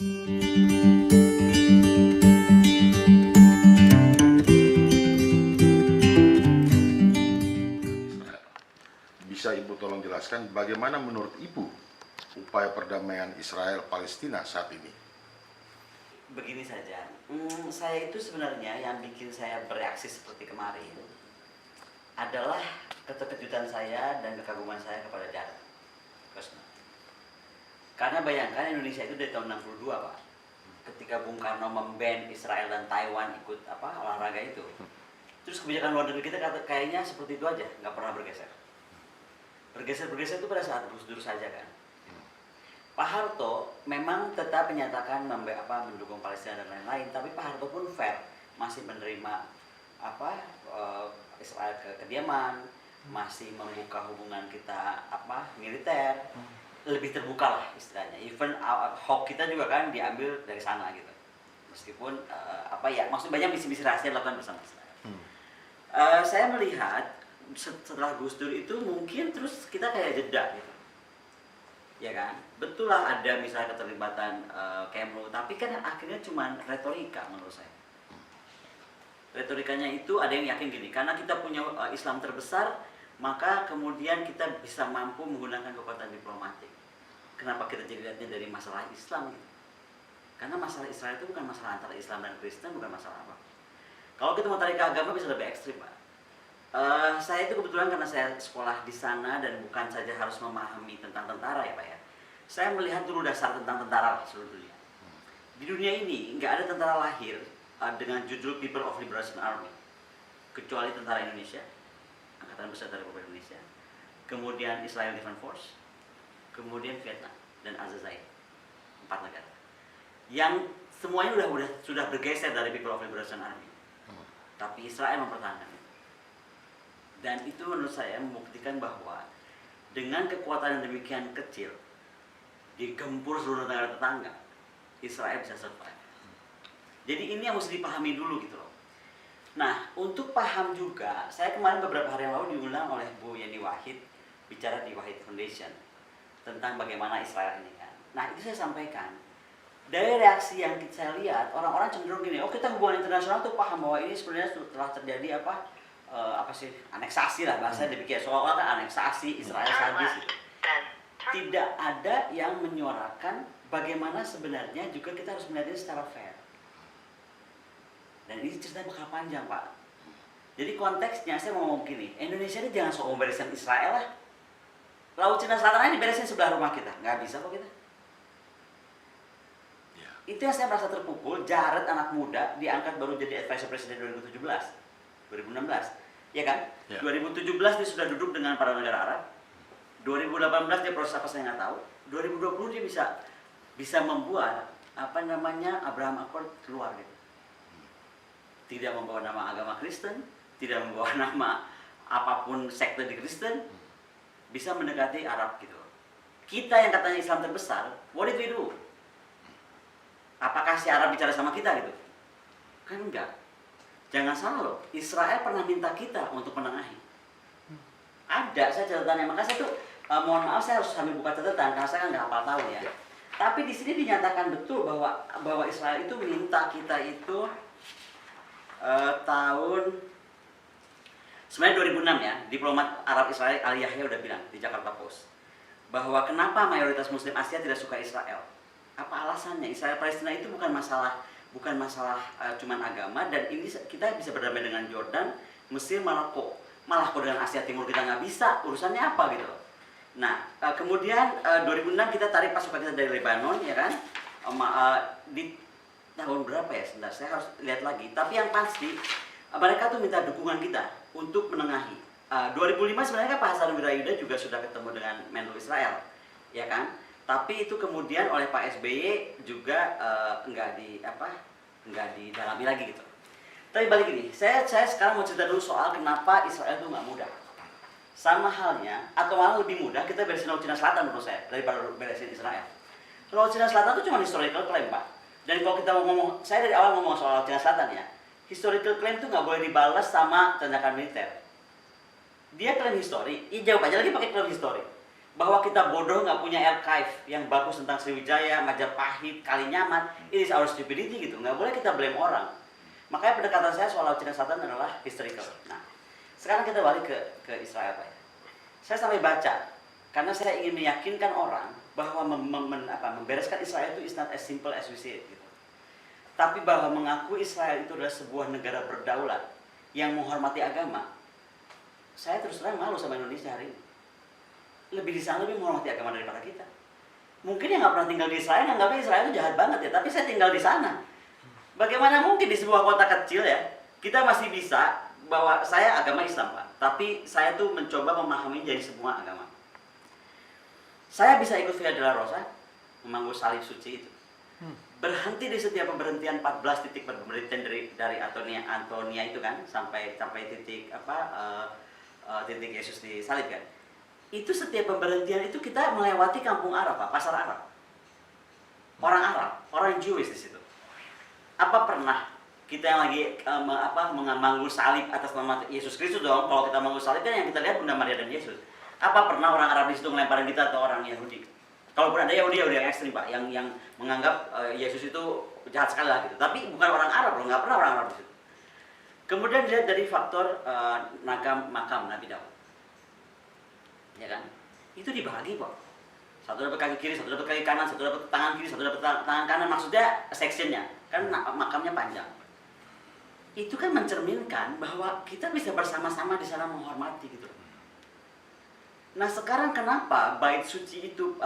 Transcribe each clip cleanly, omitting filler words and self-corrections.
Bisa Ibu tolong jelaskan bagaimana menurut Ibu upaya perdamaian Israel-Palestina saat ini? Begini saja, saya itu sebenarnya yang bikin saya bereaksi seperti kemarin adalah keterkejutan saya dan kekaguman saya kepada Jared Kushner. Karena bayangkan Indonesia itu dari tahun 62 Pak, ketika Bung Karno memban Israel dan Taiwan ikut olahraga itu, terus kebijakan luar negeri kita kayaknya seperti itu aja, nggak pernah bergeser. Bergeser itu pada saat Gus Dur saja kan. Pak Harto memang tetap menyatakan mendukung Palestina dan lain-lain, tapi Pak Harto pun fair, masih menerima Israel ke kediaman, masih membuka hubungan kita militer, lebih terbuka lah istilahnya. Even hawk kita juga kan diambil dari sana gitu. Meskipun maksudnya banyak misi-misi rahasia dilakukan bersama Israel. Saya melihat setelah Gus Dur itu mungkin terus kita kayak jeda gitu, ya kan? Betul lah ada misalnya keterlibatan Kemlu, tapi kan akhirnya cuma retorika menurut saya. Retorikanya itu ada yang yakin gini, karena kita punya Islam terbesar, maka kemudian kita bisa mampu menggunakan kekuatan diplomatik. Kenapa kita jadi lihatnya dari masalah Islam gitu? Karena masalah Israel itu bukan masalah antara Islam dan Kristen, bukan masalah apa. Kalau kita mau tarik ke agama bisa lebih ekstrim Pak. Saya itu kebetulan karena saya sekolah di sana dan bukan saja harus memahami tentang tentara ya Pak ya. Saya melihat dulu dasar tentang tentara seluruh dunia. Di dunia ini nggak ada tentara lahir dengan judul People of Liberation Army, kecuali tentara Indonesia, Angkatan Besar dari Republik Indonesia, kemudian Israel Defense Force, kemudian Vietnam dan Aljazair, 4 negara. Yang semuanya sudah bergeser dari People of Liberation Army, tapi Israel mempertahankan. Dan itu menurut saya membuktikan bahwa dengan kekuatan yang demikian kecil, digempur seluruh negara tetangga, Israel bisa survive. Jadi ini yang mesti dipahami dulu gitu loh. Nah, untuk paham juga, saya kemarin beberapa hari yang lalu diundang oleh Bu Yeni Wahid bicara di Wahid Foundation tentang bagaimana Israel ini kan. Nah, itu saya sampaikan. Dari reaksi yang saya lihat, orang-orang cenderung gini, kita hubungan internasional tuh paham bahwa ini sebenarnya telah terjadi aneksasi lah bahasanya demikian, soal aneksasi Israel sadis gitu. Tidak ada yang menyuarakan bagaimana sebenarnya juga kita harus melihat ini secara fair. Dan ini ceritanya bakal panjang Pak. Jadi konteksnya saya mau ngomong gini, Indonesia ini jangan sok membereskan Israel lah. Laut Cina Selatan ini beresin sebelah rumah kita, nggak bisa kok kita. Itu yang saya merasa terpukul. Jared anak muda diangkat baru jadi advisor presiden 2016, ya kan? Ya. 2017 dia sudah duduk dengan para negara Arab. 2018 dia proses apa saya nggak tahu. 2020 dia bisa membuat Abraham Accord keluar gitu. Tidak membawa nama agama Kristen, tidak membawa nama apapun sekte di Kristen, bisa mendekati Arab gitu. Kita yang katanya Islam terbesar, what did we do? Apakah si Arab bicara sama kita gitu? Kan enggak. Jangan salah loh, Israel pernah minta kita untuk menengahi. Ada, saya catatannya, maka saya tuh mohon maaf saya harus sambil buka catatan karena saya kan nggak hafal tahun ya. Tapi di sini dinyatakan betul bahwa Israel itu minta kita itu tahun sebenarnya 2006 ya, diplomat Arab Israel Ali Yahya udah bilang di Jakarta Post bahwa kenapa mayoritas Muslim Asia tidak suka Israel. Apa alasannya? Israel Palestina itu bukan masalah cuman agama, dan ini kita bisa berdamai dengan Jordan, Mesir, Maroko. Malah kalau dengan Asia Timur kita nggak bisa, urusannya apa gitu. Nah, kemudian 2006 kita tarik pasukan kita dari Lebanon, ya kan? Di tahun berapa ya? Sebentar, saya harus lihat lagi. Tapi yang pasti mereka tuh minta dukungan kita untuk menengahi. 2005 sebenarnya kan Pak Hasan Wirayuda juga sudah ketemu dengan Menlu Israel, ya kan? Tapi itu kemudian oleh Pak SBY juga nggak didalami lagi gitu. Tapi balik ini, saya sekarang mau cerita dulu soal kenapa Israel itu nggak mudah. Sama halnya, atau malah lebih mudah kita beresin Laut Cina Selatan menurut saya daripada beresin Israel. Laut Cina Selatan itu cuma historical claim Pak. Dan kalau kita mau ngomong, saya dari awal ngomong soal Laut Cina Selatan ya, historical claim itu nggak boleh dibalas sama tindakan militer. Dia klaim histori, jawab aja lagi pakai klaim histori. Bahwa kita bodoh nggak punya archive yang bagus tentang Sriwijaya, Majapahit, Kalinyamat, it is our stupidity gitu. Nggak boleh kita blame orang. Makanya pendekatan saya soal Laut Cina Selatan adalah historical. Nah, sekarang kita balik ke Israel, Pak. Saya sampai baca, karena saya ingin meyakinkan orang bahwa membereskan Israel itu is not as simple as we see it. Gitu. Tapi bahwa mengakui Israel itu adalah sebuah negara berdaulat yang menghormati agama, saya terus terang malu sama Indonesia hari ini. Lebih di sana lebih menghormati agama daripada kita. Mungkin yang nggak pernah tinggal di Israel nganggapnya Israel itu jahat banget ya, tapi saya tinggal di sana. Bagaimana mungkin di sebuah kota kecil ya, kita masih bisa bahwa saya agama Islam, Pak, tapi saya tuh mencoba memahami dari semua agama. Saya bisa ikut Via Dolorosa, memanggul salib suci itu. Berhenti di setiap pemberhentian 14 titik pemberhentian dari Antonia itu kan sampai titik titik Yesus disalib kan. Itu setiap pemberhentian itu kita melewati kampung Arab, Pak, pasar Arab. Orang Arab, orang Jewish di situ. Apa pernah kita yang lagi menganggul salib atas nama Yesus Kristus dong? Kalau kita menganggul salib kan yang kita lihat Bunda Maria dan Yesus. Apa pernah orang Arab di situ ngelemparin kita atau orang Yahudi? Kalaupun ada Yahudi yang ekstrim, Pak, yang menganggap Yesus itu jahat sekali lah gitu. Tapi bukan orang Arab loh, nggak pernah orang Arab di situ. Kemudian dilihat dari faktor makam Nabi Daud. Ya kan? Itu dibagi, Pak. Satu dapat kaki kiri, satu dapat kaki kanan, satu dapat tangan kiri, satu dapat tangan kanan. Maksudnya sectionnya, kan makamnya panjang. Itu kan mencerminkan bahwa kita bisa bersama-sama di sana menghormati gitu. Nah sekarang kenapa bait suci itu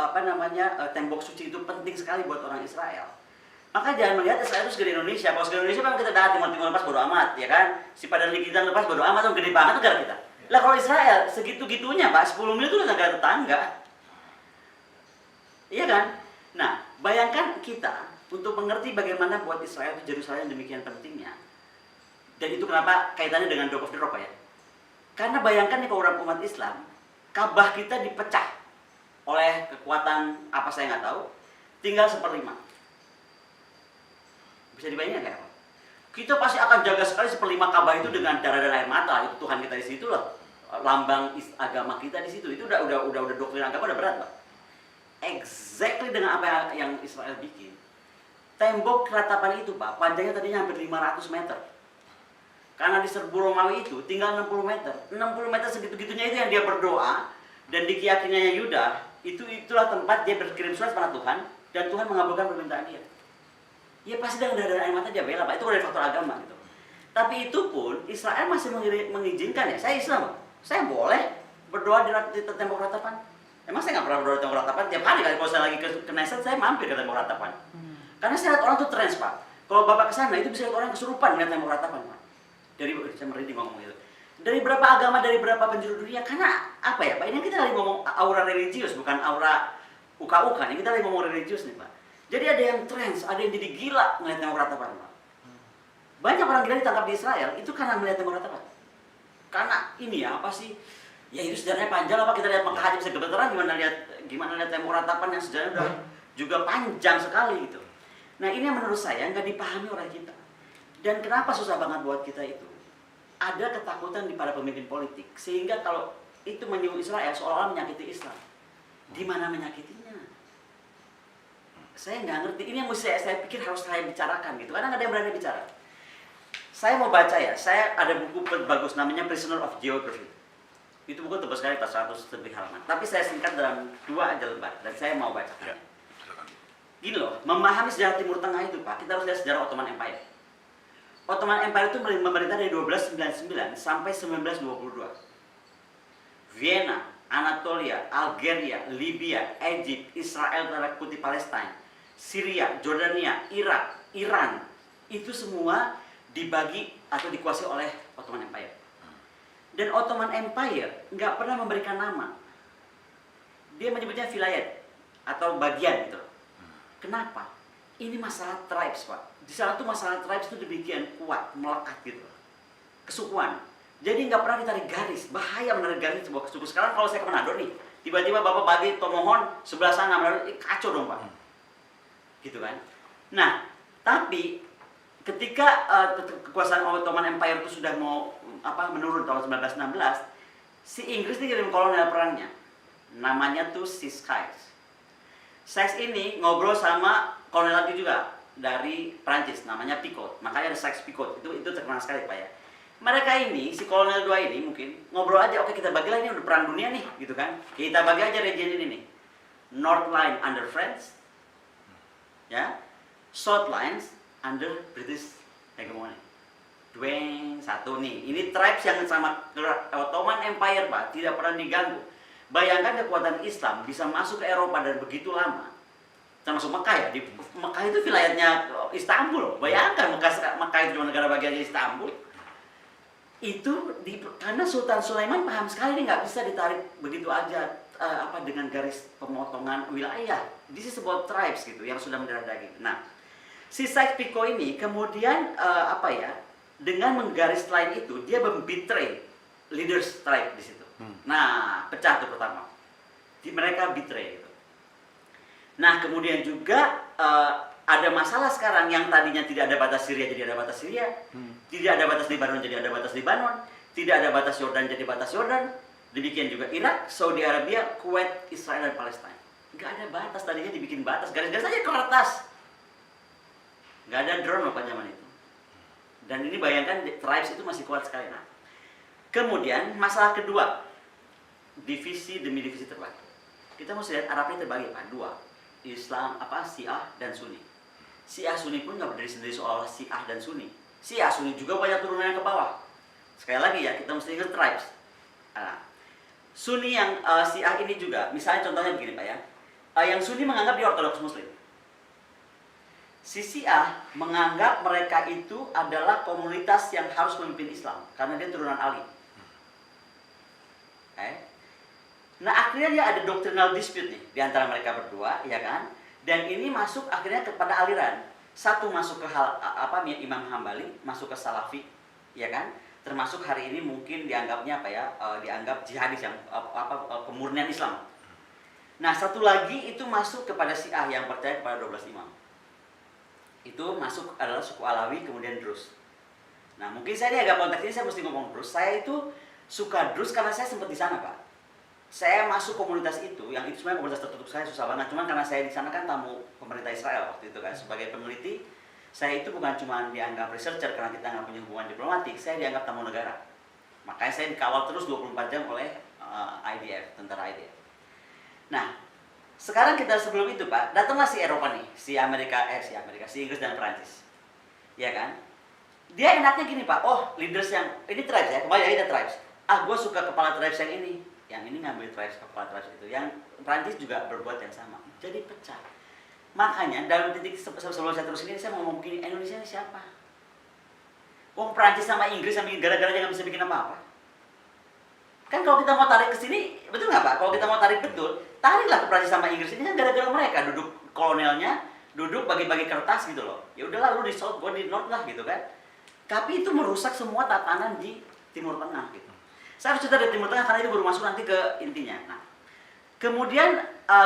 tembok suci itu penting sekali buat orang Israel? Maka jangan melihat Israel itu segede Indonesia. Kalau segede Indonesia memang kita timur lepas bodo amat, ya kan? Si Padang Likitan lepas bodo amat, tuh gede banget negara kita. Lah kalau Israel segitu-gitunya, Pak, 10 mil itu negara tetangga. Iya kan? Nah, bayangkan kita untuk mengerti bagaimana buat Israel itu Yerusalem demikian pentingnya. Dan itu kenapa kaitannya dengan Dome of the Rock, ya? Karena bayangkan nih kalau umat Islam, Ka'bah kita dipecah oleh kekuatan apa saya nggak tahu, tinggal 1/5. Bisa dibayangkan nggak, Pak? Kita pasti akan jaga sekali 1/5 Ka'bah itu dengan darah dan air mata. Itu Tuhan kita di situ loh. Lambang agama kita di situ. Itu udah doktrin agama udah berat, Pak. Exactly dengan apa yang Israel bikin. Tembok keratapan itu, Pak, panjangnya tadinya hampir 500 meter. Karena di serbu Romawi itu tinggal 60 meter. 60 meter segitu-gitunya itu yang dia berdoa dan di keyakinannya Yuda, itulah tempat dia berkirim surat kepada Tuhan dan Tuhan mengabulkan permintaan dia. Ya pasti dengan darah air mata dia bela, Pak. Itu dari faktor agama gitu. Tapi itu pun Israel masih mengizinkan ya. Saya Islam, saya boleh berdoa di tembok ratapan. Emang saya nggak pernah berdoa di tembok ratapan? Tiap hari kalau saya lagi ke Knesset, saya mampir ke tembok ratapan. Karena saya lihat orang tuh trans, Pak. Kalau Bapak ke sana itu bisa lihat orang kesurupan dengan tembok ratapan, Pak. Saya merinding ngomong gitu. Dari berapa agama, dari berapa penjuru dunia? Karena apa ya, Pak? Ini kita lagi ngomong aura religius, bukan aura uka-uka. Ini kita lagi ngomong religius nih, Pak. Jadi ada yang trans, ada yang jadi gila melihat tembok ratapan, Pak. Banyak orang gila ditangkap di Israel itu karena melihat tembok ratapan. Karena ini ya apa sih? Ya itu sejarahnya panjang, apa kita lihat Mekah aja bisa gemeteran, gimana lihat tembok ratapan yang sejarahnya udah juga panjang sekali gitu. Nah ini yang menurut saya nggak dipahami oleh kita. Dan kenapa susah banget buat kita itu? Ada ketakutan di para pemimpin politik sehingga kalau itu menyinggung Israel seolah-olah menyakiti Islam. Di mana menyakitinya? Saya nggak ngerti. Ini yang mesti saya pikir harus saya bicarakan gitu. Karena nggak ada yang berani bicara. Saya mau baca ya. Saya ada buku bagus namanya Prisoner of Geography. Itu buku tebal sekali, 100 lebih halaman. Tapi saya singkat dalam 2 aja lembar dan saya mau baca. Ya. Gini loh, memahami sejarah Timur Tengah itu, Pak, kita harus lihat sejarah Ottoman Empire. Ottoman Empire itu memerintah dari 1299 sampai 1922. Vienna, Anatolia, Algeria, Libya, Egypt, Israel, Tanah Putih, Palestina, Syria, Jordania, Irak, Iran, itu semua dibagi atau dikuasai oleh Ottoman Empire. Dan Ottoman Empire nggak pernah memberikan nama. Dia menyebutnya vilayet atau bagian gitu. Kenapa? Ini masalah tribes, Pak. Di sana tuh masalah tribes itu demikian kuat, melekat gitu. Kesukuan. Jadi nggak pernah ditarik garis. Bahaya menarik garis sebuah kesuku. Sekarang kalau saya ke Manado nih, tiba-tiba Bapak bagi Tomohon sebelah sana, Manado, kacau dong, Pak. Gitu kan. Nah, tapi ketika kekuasaan Ottoman Empire itu sudah mau menurun tahun 1916, si Inggris ini kirim kolonel perangnya namanya tuh si Sykes. Sykes ini ngobrol sama kolonel lagi juga dari Prancis, namanya Picot. Makanya ada Sykes-Picot, itu terkenal sekali Pak ya. Mereka ini, si kolonel dua ini mungkin ngobrol aja, oke kita bagilah, ini udah perang dunia nih, gitu kan. Kita bagi aja region ini nih. North line under France, ya, South lines under British hegemony. Dueng, satu nih. Ini tribes yang sama Ottoman Empire Pak, tidak pernah diganggu. Bayangkan kekuatan Islam bisa masuk ke Eropa dan begitu lama. Termasuk Mekah ya. Di Mekah itu wilayahnya Istanbul. Bayangkan Mekah itu cuma negara bagiannya Istanbul. Itu karena Sultan Sulaiman paham sekali ini nggak bisa ditarik begitu aja dengan garis pemotongan wilayah. This is about tribes gitu yang sudah mendarah daging. Nah, si Sykes-Picot ini kemudian dengan menggaris line itu dia membetray leaders tribe di situ. Nah, pecah tuh pertama. Mereka betray itu. Nah, kemudian juga ada masalah sekarang yang tadinya tidak ada batas Syria jadi ada batas Syria, tidak ada batas Lebanon jadi ada batas Lebanon, tidak ada batas Yordan jadi batas Yordan. Demikian juga Irak, Saudi Arabia, Kuwait, Israel dan Palestina. Nggak ada batas, tadinya dibikin batas, garis-garis aja kertas. Nggak ada drone Pak zaman itu. Dan ini bayangkan tribes itu masih kuat sekali. Nah, kemudian masalah kedua, divisi demi divisi terbagi. Kita mesti lihat Arabnya terbagi Pak, dua, Islam Syiah dan Sunni. Syiah Sunni pun nggak berdiri sendiri soal Syiah dan Sunni. Syiah Sunni juga banyak turunannya ke bawah. Sekali lagi ya, kita mesti ingat tribes. Nah, Sunni yang Syiah ini juga, misalnya contohnya begini Pak ya, yang Sunni menganggap dia ortodoks Muslim. Si Syiah menganggap mereka itu adalah komunitas yang harus memimpin Islam karena dia turunan Ali. Nah akhirnya dia ada doctrinal dispute nih di antara mereka berdua, ya kan? Dan ini masuk akhirnya kepada aliran. Satu masuk ke Imam Hambali, masuk ke Salafi, ya kan? Termasuk hari ini mungkin dianggapnya dianggap jihadis yang pemurnian Islam. Nah satu lagi itu masuk kepada Syiah yang percaya kepada 12 imam. Itu masuk adalah suku Alawi kemudian Drus. Nah mungkin saya ini agak konteks ini saya mesti ngomong Drus. Saya itu suka Drus karena saya sempat di sana Pak. Saya masuk komunitas itu, yang itu sebenarnya komunitas tertutup saya susah banget. Cuman karena saya di sana kan tamu pemerintah Israel waktu itu kan sebagai peneliti, saya itu bukan cuma dianggap researcher karena kita nggak punya hubungan diplomatik, saya dianggap tamu negara. Makanya saya dikawal terus 24 jam oleh IDF, tentara IDF. Nah, sekarang kita sebelum itu Pak, datanglah si Eropa nih, si Inggris dan Perancis, ya kan? Dia enaknya gini Pak, oh leaders yang ini tribes ya, kembali lagi ada tribes. Gue suka kepala tribes yang ini ngambil tribes kepala tribes itu, yang Perancis juga berbuat yang sama, jadi pecah. Makanya dalam titik sebelum saya terus ini saya mau ngomong gini, Indonesia ini siapa? Perancis sama Inggris sama gara-gara nggak bisa bikin apa-apa. Kan kalau kita mau tarik ke sini, betul nggak Pak? Kalau kita mau tarik betul, tariklah ke Prancis sama Inggris ini kan gara-gara mereka duduk kolonelnya, duduk bagi-bagi kertas gitu loh. Ya udahlah lu di South, gua di North lah gitu kan. Tapi itu merusak semua tatanan di Timur Tengah gitu. Saya harus cerita dari Timur Tengah karena itu baru masuk nanti ke intinya. Nah, kemudian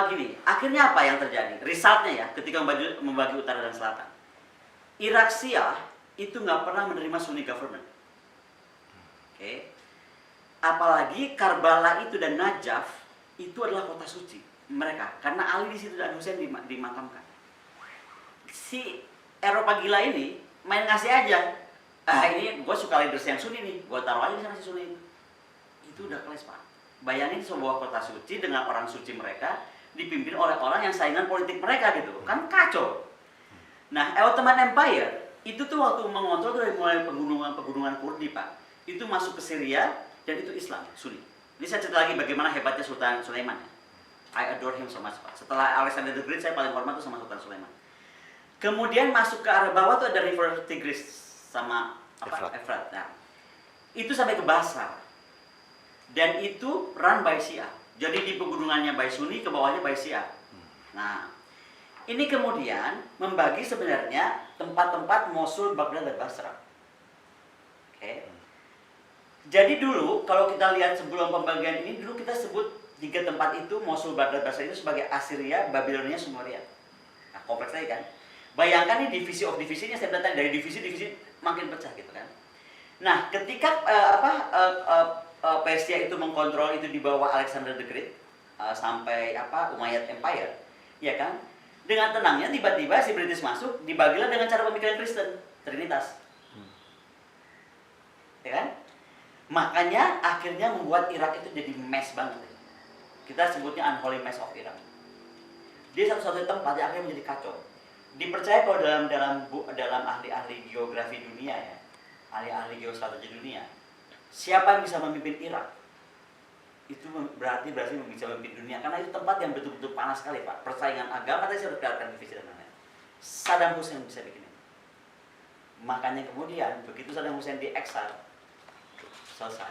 gini, akhirnya apa yang terjadi? Resultnya ya, ketika membagi utara dan selatan. Irak Syiah itu nggak pernah menerima Sunni government. Oke. Apalagi Karbala itu dan Najaf itu adalah kota suci mereka karena Ali di situ dan Husain dimakamkan. Si Eropa gila ini main ngasih aja. Ini gue suka leaders yang Sunni nih, gue taruh aja di sana si Sunni itu udah kelas Pak. Bayangin sebuah kota suci dengan orang suci mereka dipimpin oleh orang yang saingan politik mereka gitu, kan kacau. Nah, Ottoman Empire itu tuh waktu mengontrol dari mulai pegunungan Kurdi Pak, itu masuk ke Syria. Dan itu Islam, Sunni. Ini saya cerita lagi bagaimana hebatnya Sultan Sulaiman. I adore him so much, Pak. Setelah Alexander the Great, saya paling hormat tuh sama Sultan Sulaiman. Kemudian masuk ke arah bawah tuh ada River Tigris sama Efrat. Nah, itu sampai ke Basra. Dan itu run by Syiah. Jadi di pegunungannya by Sunni, ke bawahnya by Syiah. Nah, ini kemudian membagi sebenarnya tempat-tempat Mosul, Baghdad, dan Basra. Oke. Jadi dulu kalau kita lihat sebelum pembagian ini, dulu kita sebut 3 tempat itu, Mosul, Baghdad, Basra itu sebagai Assyria, Babilonia, Sumeria. Nah, kompleks lagi kan. Bayangkan nih divisi of divisinya, saya bilang dari divisi-divisi makin pecah gitu kan. Nah, ketika Persia itu mengkontrol itu di bawah Alexander the Great, sampai Umayyad Empire, ya kan? Dengan tenangnya tiba-tiba si British masuk, dibagilah dengan cara pemikiran Kristen, Trinitas. Ya kan? Makanya akhirnya membuat Irak itu jadi mess banget. Kita sebutnya unholy mess of Iraq. Dia satu-satunya tempat yang akhirnya menjadi kacau. Dipercaya kalau dalam ahli-ahli geografi dunia ya, ahli-ahli geostrategi dunia, siapa yang bisa memimpin Irak, itu berarti bisa memimpin dunia, karena itu tempat yang betul-betul panas sekali Pak. Persaingan agama tadi saya sudah katakan divisi dan lain-lain. Saddam Hussein bisa bikin itu. Makanya kemudian begitu Saddam Hussein dieksil, selesai.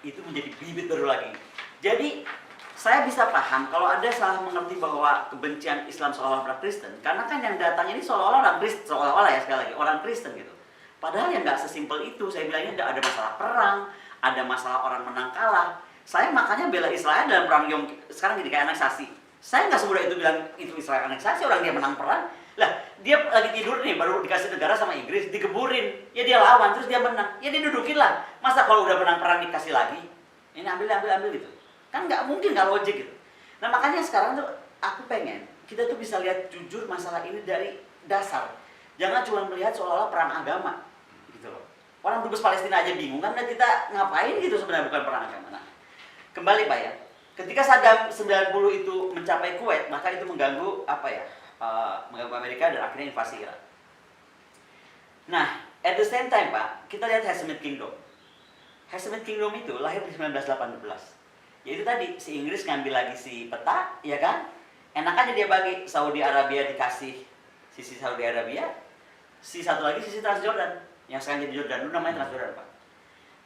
Itu menjadi bibit baru lagi. Jadi saya bisa paham kalau ada salah mengerti bahwa kebencian Islam seolah-olah pada Kristen, karena kan yang datang ini seolah-olah orang Kristen, seolah-olah ya sekali lagi orang Kristen gitu. Padahal yang nggak sesimpel itu. Saya bilangnya ada masalah perang, ada masalah orang menang kalah. Saya makanya bela Israel dalam perang Yom sekarang jadi kayak aneksasi. Saya nggak semudah itu bilang itu Israel aneksasi, orang dia menang perang. Lah, dia lagi tidur nih, baru dikasih negara sama Inggris, digeburin. Ya dia lawan, terus dia menang. Ya dia dudukin lah. Masa kalau udah menang perang dikasih lagi? Ini ambil gitu. Kan nggak mungkin, nggak logik gitu. Nah makanya sekarang tuh aku pengen kita tuh bisa lihat jujur masalah ini dari dasar. Jangan cuma melihat seolah-olah perang agama gitu loh. Orang dubes Palestina aja bingung kan, kita ngapain gitu sebenarnya, bukan perang agama. Nah, kembali Pak ya, ketika Saddam 90 itu mencapai Kuwait, maka itu mengganggu mengganggu Amerika dan akhirnya invasi Irak. Nah, at the same time Pak, kita lihat Hashemite Kingdom. Hashemite Kingdom itu lahir di 1918. Yaitu tadi, si Inggris ngambil lagi si peta, ya kan? Enak aja dia bagi, Saudi Arabia dikasih sisi Saudi Arabia, si satu lagi sisi Transjordan, yang sekarang jadi Jordan, dulu namanya Transjordan Pak.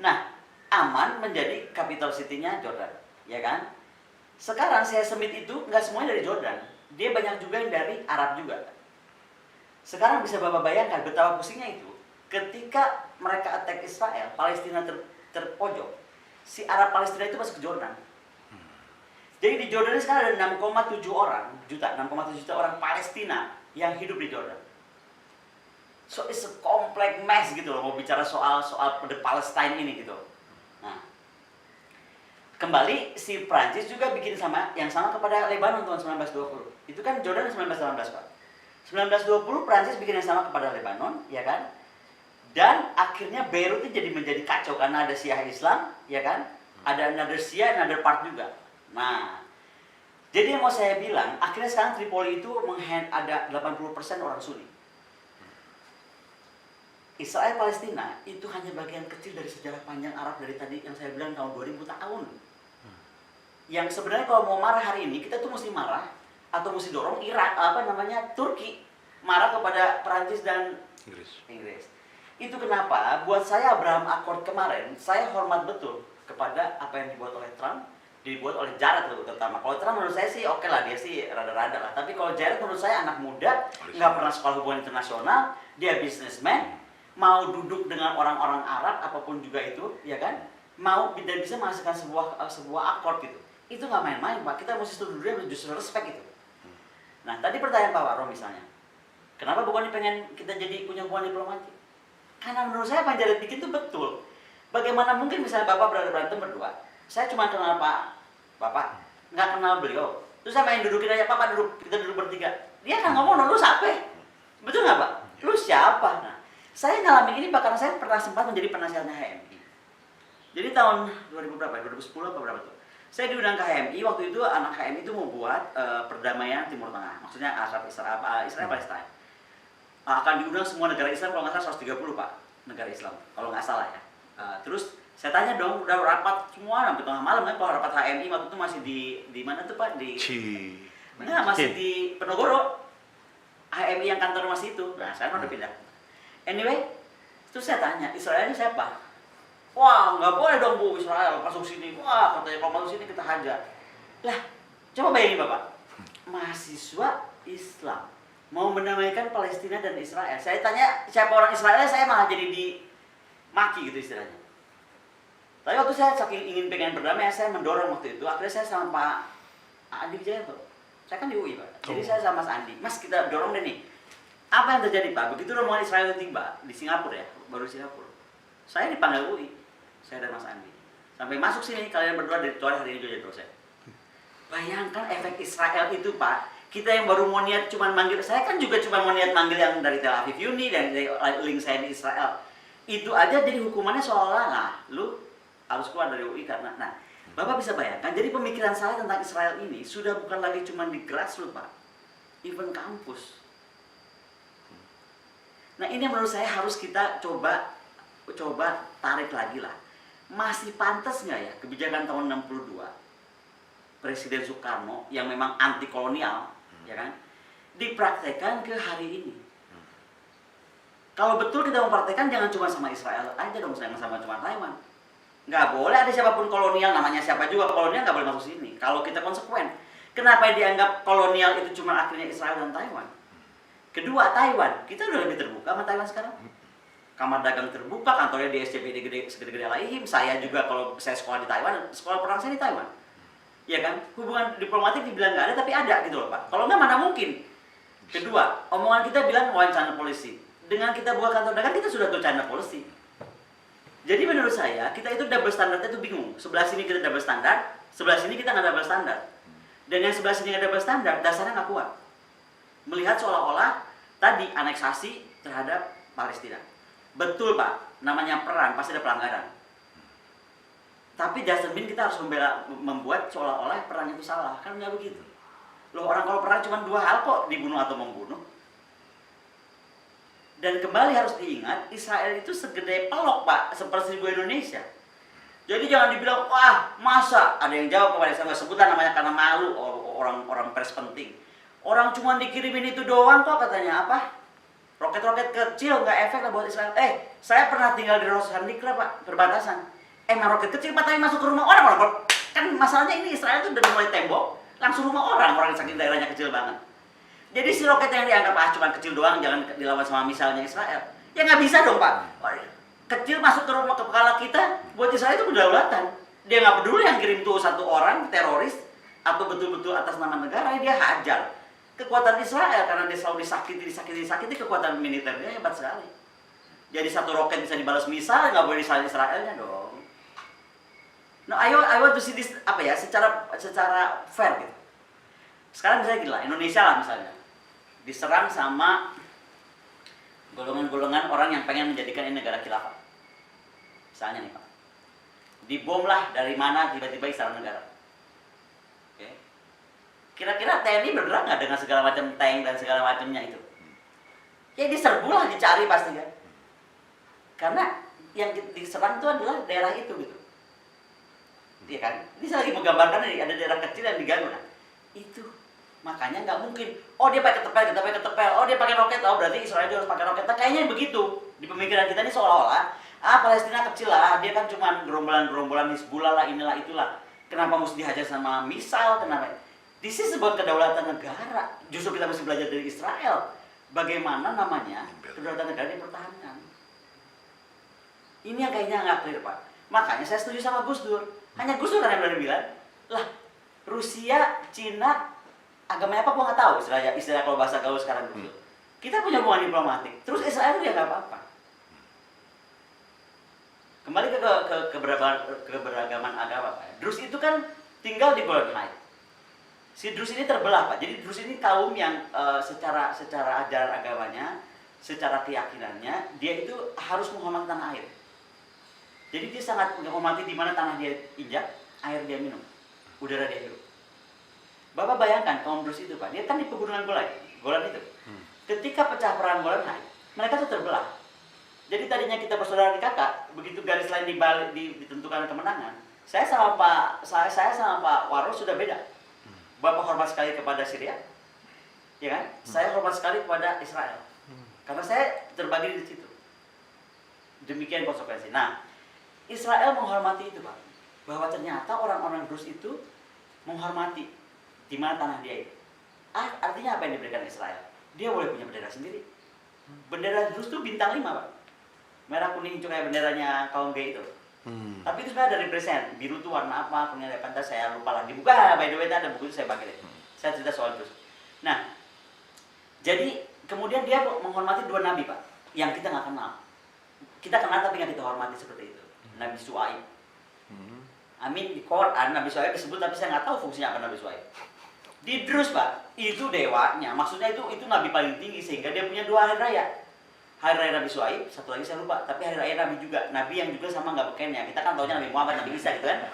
Nah, Amman menjadi capital city-nya Jordan, ya kan? Sekarang si Hashemite itu nggak semuanya dari Jordan, dia banyak juga yang dari Arab juga. Sekarang bisa Bapak bayangkan betapa pusingnya itu, ketika mereka attack Israel, Palestina terpojok, si Arab Palestina itu masuk ke Jordan. Jadi di Jordan sekarang ada 6,7 juta orang Palestina yang hidup di Jordan. So it's a complex mess gitu loh, mau bicara soal the Palestine ini gitu. Nah, kembali si Prancis juga bikin yang sama kepada Lebanon tahun 1920. Itu kan Jordan 1918 Pak. 1920 Prancis bikin yang sama kepada Lebanon, ya kan? Dan akhirnya Beirut itu menjadi kacau karena ada Syiah Islam, ya kan? Ada another Syiah, another part juga. Nah, jadi yang mau saya bilang, akhirnya sekarang Tripoli itu ada 80% orang Sunni. Israel Palestina itu hanya bagian kecil dari sejarah panjang Arab dari tadi yang saya bilang tahun 2000 tahun. Yang sebenarnya kalau mau marah hari ini, kita tuh mesti marah atau mesti dorong Turki marah kepada Perancis dan Inggris. Itu kenapa buat saya Abraham Accord kemarin, saya hormat betul kepada apa yang dibuat oleh Trump, dibuat oleh Jared terutama. Kalau Trump menurut saya sih oke lah, dia sih rada-rada lah. Tapi kalau Jared menurut saya anak muda, nggak pernah sekolah hubungan internasional, dia businessman, mau duduk dengan orang-orang Arab apapun juga itu, ya kan? Mau dan bisa menghasilkan sebuah akord gitu. Itu nggak main-main Pak. Kita mesti setuju dia justru respect itu. Nah tadi pertanyaan Pak Waro misalnya, kenapa bukan pengen kita jadi punya hubungan diplomatik? Karena menurut saya apa yang Jared bikin itu betul. Bagaimana mungkin misalnya Bapak berantem berdua, saya cuma kenal Bapak, nggak kenal beliau. Terus saya main dudukin aja, Pak duduk, kita duduk bertiga. Dia akan ngomong, lu siapa? Betul nggak Pak? Lu siapa? Nah, saya ngalamin ini Pak karena saya pernah sempat menjadi penasihatnya HMI. Jadi tahun 2000 berapa? 2010 apa berapa tuh? Saya diundang ke HMI, waktu itu anak HMI itu mau buat perdamaian Timur Tengah. Maksudnya Israel Palestina. Akan diundang semua negara Islam, kalau nggak salah 130 Pak, negara Islam, kalau nggak salah ya. Terus saya tanya dong, udah rapat semua sampai tengah malam kan? Kalau rapat HMI waktu itu masih di mana tuh Pak? Masih di Penogoro. HMI yang kantor masih itu. Nah, saya udah pindah. Anyway, terus saya tanya, Israel ini siapa? Wah, nggak boleh dong Bu Israel masuk sini. Wah, katanya kalau masuk sini kita hajar. Lah, coba bayangin Bapak, mahasiswa Islam mau mendamaikan Palestina dan Israel. Saya tanya siapa orang Israel, saya malah jadi dimaki gitu istilahnya. Tapi waktu saya saking ingin pengen berdamai, saya mendorong waktu itu. Akhirnya saya sama Pak Andi Wijayanto. Saya kan di UI Pak. Jadi saya sama Mas Andi, Mas kita dorong deh nih. Apa yang terjadi Pak? Begitu rombongan Israel tiba di Singapura ya, baru Singapura. Saya dipanggil UI, saya dan Mas Andi. Sampai masuk sini kalian berdua dari hari ini jadi dosen. Bayangkan efek Israel itu, Pak. Kita yang baru mau niat cuma manggil, saya kan juga cuma mau niat manggil yang dari Tel Aviv Uni dan dari link saya di Israel. Itu aja jadi hukumannya seolah-olah, nah, lu harus keluar dari UI karena, nah, Bapak bisa bayangkan, jadi pemikiran saya tentang Israel ini sudah bukan lagi cuma di grassroots, Pak. Even kampus. Nah, ini yang menurut saya harus kita coba tarik lagi lah. Masih pantas nggak ya kebijakan tahun 62 Presiden Soekarno yang memang anti kolonial, ya kan, dipraktekkan ke hari ini? Kalau betul kita mempraktekkan, jangan cuma sama Israel aja dong, jangan sama cuma Taiwan. Nggak boleh ada siapapun kolonial, namanya siapa juga kolonial nggak boleh masuk sini. Kalau kita konsekuen, kenapa dianggap kolonial itu cuma akhirnya Israel dan Taiwan? Kedua, Taiwan, kita udah lebih terbuka sama Taiwan sekarang. Kamar dagang terbuka, kantornya di SCBD segede-gede Laihim. Saya juga kalau saya sekolah di Taiwan, sekolah perang saya di Taiwan. Ya kan, hubungan diplomatik dibilang nggak ada, tapi ada gitu loh, Pak. Kalau nggak, mana mungkin. Kedua, omongan kita bilang China policy. Dengan kita buka kantor dagang, kita sudah tahu China policy. Jadi menurut saya, kita itu double standarnya itu bingung. Sebelah sini kita double standar, sebelah sini kita nggak double standar. Dan yang sebelah sini nggak double standar, dasarnya nggak kuat. Melihat seolah-olah tadi aneksasi terhadap Palestina. Betul, Pak, namanya perang, pasti ada pelanggaran. Tapi doesn't mean kita harus membuat seolah-olah perang itu salah. Kan nggak begitu. Loh, orang kalau perang cuma dua hal kok, dibunuh atau membunuh. Dan kembali harus diingat, Israel itu segede pelok, Pak, seperti Indonesia. Jadi jangan dibilang, wah, masa? Ada yang jawab kepada saya, sebutan namanya karena malu, orang pers penting. Orang cuma dikirimin itu doang kok, katanya apa? Roket-roket kecil, nggak efek lah buat Israel. Saya pernah tinggal di Ros Handikra, Pak, perbatasan. Emang roket kecil, Pak, tapi masuk ke rumah orang. Kan masalahnya ini Israel itu udah mulai tembok, langsung rumah orang saking daerahnya kecil banget. Jadi si roket yang dianggap cuma kecil doang, jangan dilawan sama misalnya Israel. Ya nggak bisa dong, Pak. Kecil masuk ke rumah kepala kita, buat Israel itu kedaulatan. Dia nggak peduli yang kirim tuh satu orang teroris atau betul-betul atas nama negara, dia hajar. Kekuatan Israel karena dia selalu disakiti, kekuatan militernya hebat sekali. Jadi satu roket bisa dibalas misal, nggak boleh disalahin Israelnya dong. Nah, I want to see this secara fair gitu. Sekarang misalnya gila, Indonesia lah misalnya diserang sama golongan-golongan orang yang pengen menjadikan ini negara khilafah. Misalnya nih, Pak, dibom lah dari mana tiba-tiba istana negara. Oke. Kira-kira TNI bergerak nggak dengan segala macam tank dan segala macamnya itu? Ya diserbu lah, dicari pasti kan. Karena yang diserang itu adalah daerah itu gitu. Iya kan? Ini saya lagi menggambarkan nih, ada daerah kecil yang diganggu. Nah, itu makanya nggak mungkin. Oh, dia pakai ketepel. Oh, dia pakai roket. Oh, berarti Israel juga harus pakai roket. Nah, kayaknya begitu. Di pemikiran kita ini seolah-olah Palestina kecil lah, dia kan cuma gerombolan Hizbullah lah, inilah itulah. Kenapa mesti dihajar sama misal? Kenapa? This is about kedaulatan negara. Justru kita mesti belajar dari Israel. Bagaimana namanya kedaulatan negara dipertahankan. Ini yang kayaknya nggak clear, Pak. Makanya saya setuju sama Gus Dur. Hanya Gus Dur kan yang berani bilang, lah Rusia, Cina, agamanya apa gua nggak tahu. Istilah kalau bahasa gaul sekarang Gus Dur. Kita punya hubungan diplomatik. Terus Israel dia nggak apa-apa. Kembali ke keberagaman agama, Pak. Druze itu kan tinggal di Golan Heights. Si Druze ini terbelah, Pak. Jadi Druze ini kaum yang secara ajaran agamanya, secara keyakinannya, dia itu harus menghormati tanah air. Jadi dia sangat menghormati di mana tanah dia injak, air dia minum, udara dia hirup. Bapak bayangkan kaum Druze itu, Pak, dia kan di pegunungan Golan itu. Ketika pecah perang Golan Heights, mereka tuh terbelah. Jadi tadinya kita bersaudara di kakak, begitu garis lain ditentukan kemenangan, saya sama Pak Waro sudah beda. Bapak hormat sekali kepada Syria, ya kan? Saya hormat sekali kepada Israel, karena saya terbagi di situ. Demikian konsekuensi. Nah, Israel menghormati itu, Pak, bahwa ternyata orang-orang Druze itu menghormati di mana tanah dia itu. Artinya apa yang diberikan Israel? Dia boleh punya bendera sendiri. Bendera Druze itu bintang 5, Pak. Merah, kuning, hijau kayak benderanya kaum gay itu. Tapi itu sebenarnya dari present. Biru itu warna apa, kuning ada pantas, saya lupa lagi. Buka, by the way, ada buku itu saya pakai deh. Saya cerita soal Druze. Nah, jadi kemudian dia menghormati 2 nabi, Pak, yang kita nggak kenal. Kita kenal tapi nggak kita hormati seperti itu. Nabi Su'aib. Amin, di Quran Nabi Shu'aib disebut, tapi saya nggak tahu fungsinya apa Nabi Shu'aib. Di Drus, Pak, itu dewanya. Maksudnya itu nabi paling tinggi, sehingga dia punya 2 hari raya. Hari raya Nabi Shu'aib, satu lagi saya lupa, tapi hari raya Nabi juga. Nabi yang juga sama nggak bekennya. Kita kan taunya Nabi Muhammad, Nabi Isa gitu kan.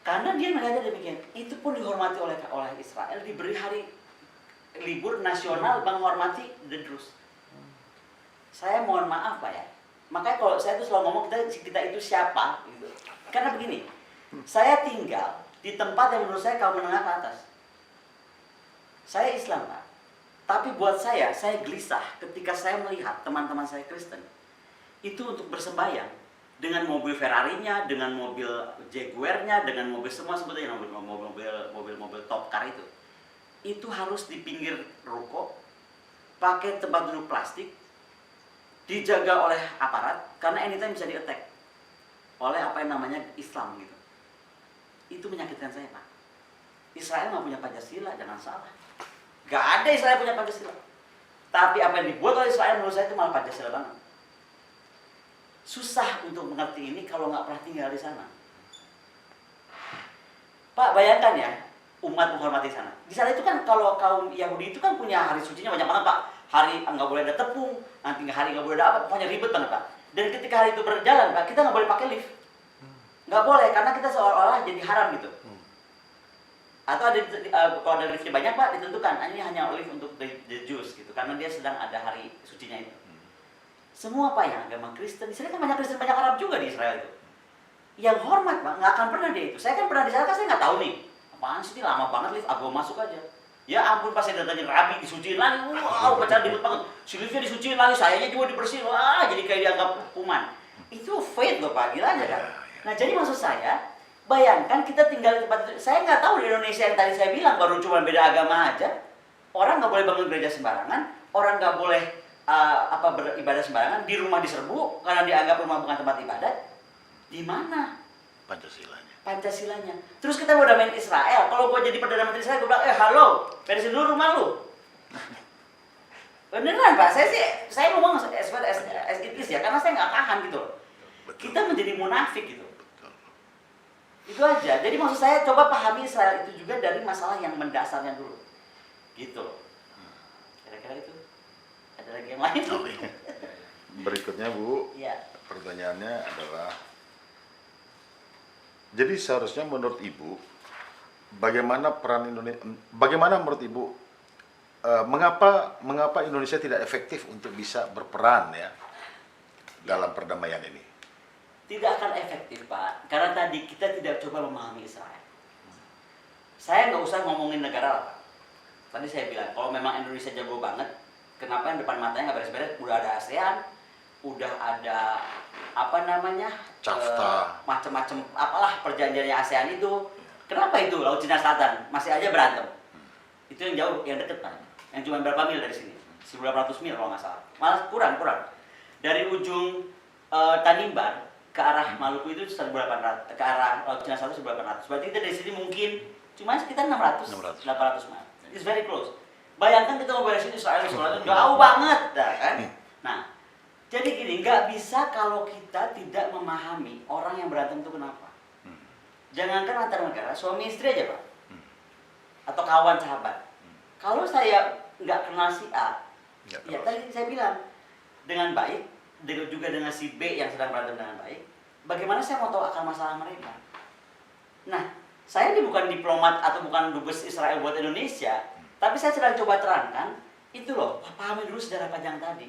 Karena dia melihatnya demikian. Itu pun dihormati oleh Israel, diberi hari libur nasional menghormati the Drus. Saya mohon maaf, Pak ya. Makanya kalau saya tuh selalu ngomong kita itu siapa gitu. Karena begini, saya tinggal di tempat yang menurut saya kaum menengah ke atas. Saya Islam, Pak. Tapi buat saya gelisah ketika saya melihat teman-teman saya Kristen itu untuk bersembahyang dengan mobil Ferrari-nya, dengan mobil Jaguar-nya, dengan mobil semua sebetulnya mobil top car itu. Itu harus di pinggir ruko, pakai tempat duduk plastik, dijaga oleh aparat karena anytime bisa di-attack oleh apa yang namanya Islam gitu. Itu menyakitkan saya, Pak. Israel nggak punya Pancasila, jangan salah. Nggak ada Israel punya Pancasila. Tapi apa yang dibuat oleh Israel menurut saya itu malah Pancasila banget. Susah untuk mengerti ini kalau nggak pernah tinggal di sana. Pak, bayangkan ya, umat menghormati sana. Di sana itu kan kalau kaum Yahudi itu kan punya hari sucinya banyak banget, Pak. Hari nggak boleh ada tepung, nanti hari nggak boleh ada apa, pokoknya ribet banget, Pak. Dan ketika hari itu berjalan, Pak, kita nggak boleh pakai lift. Nggak boleh, karena kita seolah-olah jadi haram gitu. Atau ada kalau ada liftnya banyak, Pak, ditentukan ini hanya lift untuk the Jews gitu, karena dia sedang ada hari sucinya itu. Semua, Pak, yang agama Kristen, di sana kan banyak Kristen, banyak Arab juga di Israel itu. Yang hormat, Pak, nggak akan pernah dia itu. Saya kan pernah di sana, kan saya nggak tahu nih. Apaan sih, ini lama banget lift, aku masuk aja. Ya ampun, pas saya datangin Rabi, disuciin lagi, wow, pacar ribet banget. Si liftnya disuciin lagi, sayanya juga dibersihin, wah, jadi kayak dianggap kuman. Itu faith loh, Pak, gila aja kan. Nah, jadi maksud saya, bayangkan kita tinggal di tempat itu. Saya nggak tahu di Indonesia yang tadi saya bilang, baru cuma beda agama aja. Orang nggak boleh bangun gereja sembarangan, orang nggak boleh beribadah sembarangan, di rumah diserbu karena dianggap rumah bukan tempat ibadat. Di mana Pancasilanya? Terus kita mau damaiin Israel. Kalau gue jadi Perdana Menteri Israel, gue bilang, halo, beresin dulu rumah lu. Beneran, Pak, saya ngomong as it is ya, karena saya nggak tahan gitu loh. Kita menjadi munafik gitu. Itu aja. Jadi maksud saya coba pahami Israel itu juga dari masalah yang mendasarnya dulu. Gitu loh. Kira-kira itu. Ada lagi yang lain? Berikutnya, Bu. Iya. Pertanyaannya adalah, jadi seharusnya menurut Ibu, bagaimana menurut Ibu, mengapa Indonesia tidak efektif untuk bisa berperan ya dalam perdamaian ini? Tidak akan efektif, Pak, karena tadi kita tidak coba memahami Israel. Saya nggak usah ngomongin negara lah, Pak. Tadi saya bilang, kalau memang Indonesia jago banget, kenapa yang depan matanya nggak beres-beres? Udah ada ASEAN, udah ada CAFTA, macam-macam apalah perjanjiannya ASEAN itu. Kenapa itu Laut Cina Selatan masih aja berantem? Itu yang jauh, yang deket, Pak. Yang cuma berapa mil dari sini? 1.800 mil kalau nggak salah. Malah kurang. Dari ujung Tanimbar ke arah Maluku itu 1.800, ke arah Laut Cina Selatan 1.800. Berarti kita dari sini mungkin cuma sekitar 800 mil. It's very close. Bayangkan kita mau beresin Israel itu jauh banget, kan? Nah, jadi gini, nggak bisa kalau kita tidak memahami orang yang berantem itu kenapa. Jangankan antar negara, suami istri aja, Pak. Atau kawan sahabat. Kalau saya nggak kenal si A, ya tadi saya bilang, dengan baik, juga dengan si B yang sedang berantem dengan baik, bagaimana saya mau tahu akar masalah mereka? Nah, saya ini bukan diplomat atau bukan dubes Israel buat Indonesia, tapi saya sedang coba terangkan, itu loh, pahami dulu sejarah panjang tadi.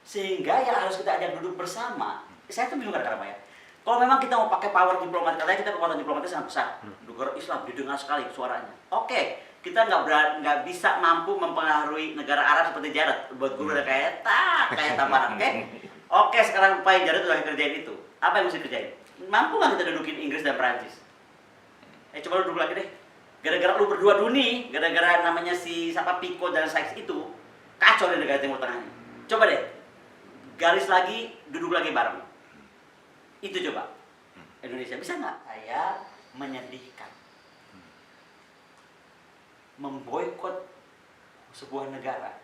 Sehingga yang harus kita ajak duduk bersama, saya tuh bingung kadang-kadang ya. Kalau memang kita mau pakai power diplomat, katanya kita kekuatan diplomatnya sangat besar. Negara Islam didengar sekali suaranya. Oke, kita nggak bisa mampu mempengaruhi negara Arab seperti Jarod. Buat gue udah kayak tamparan, oke? Oke, sekarang upaya Jarod udah kerjain itu. Apa yang mesti kerjain? Mampu nggak kita dudukin Inggris dan Perancis? Coba lu duduk lagi deh. Gara-gara lu berdua nih, gara-gara namanya si siapa Pico dan Sykes itu, kacau di negara Timur Tengah. Coba deh, garis lagi, duduk lagi bareng. Itu coba. Indonesia bisa nggak? Saya menyedihkan. Memboikot sebuah negara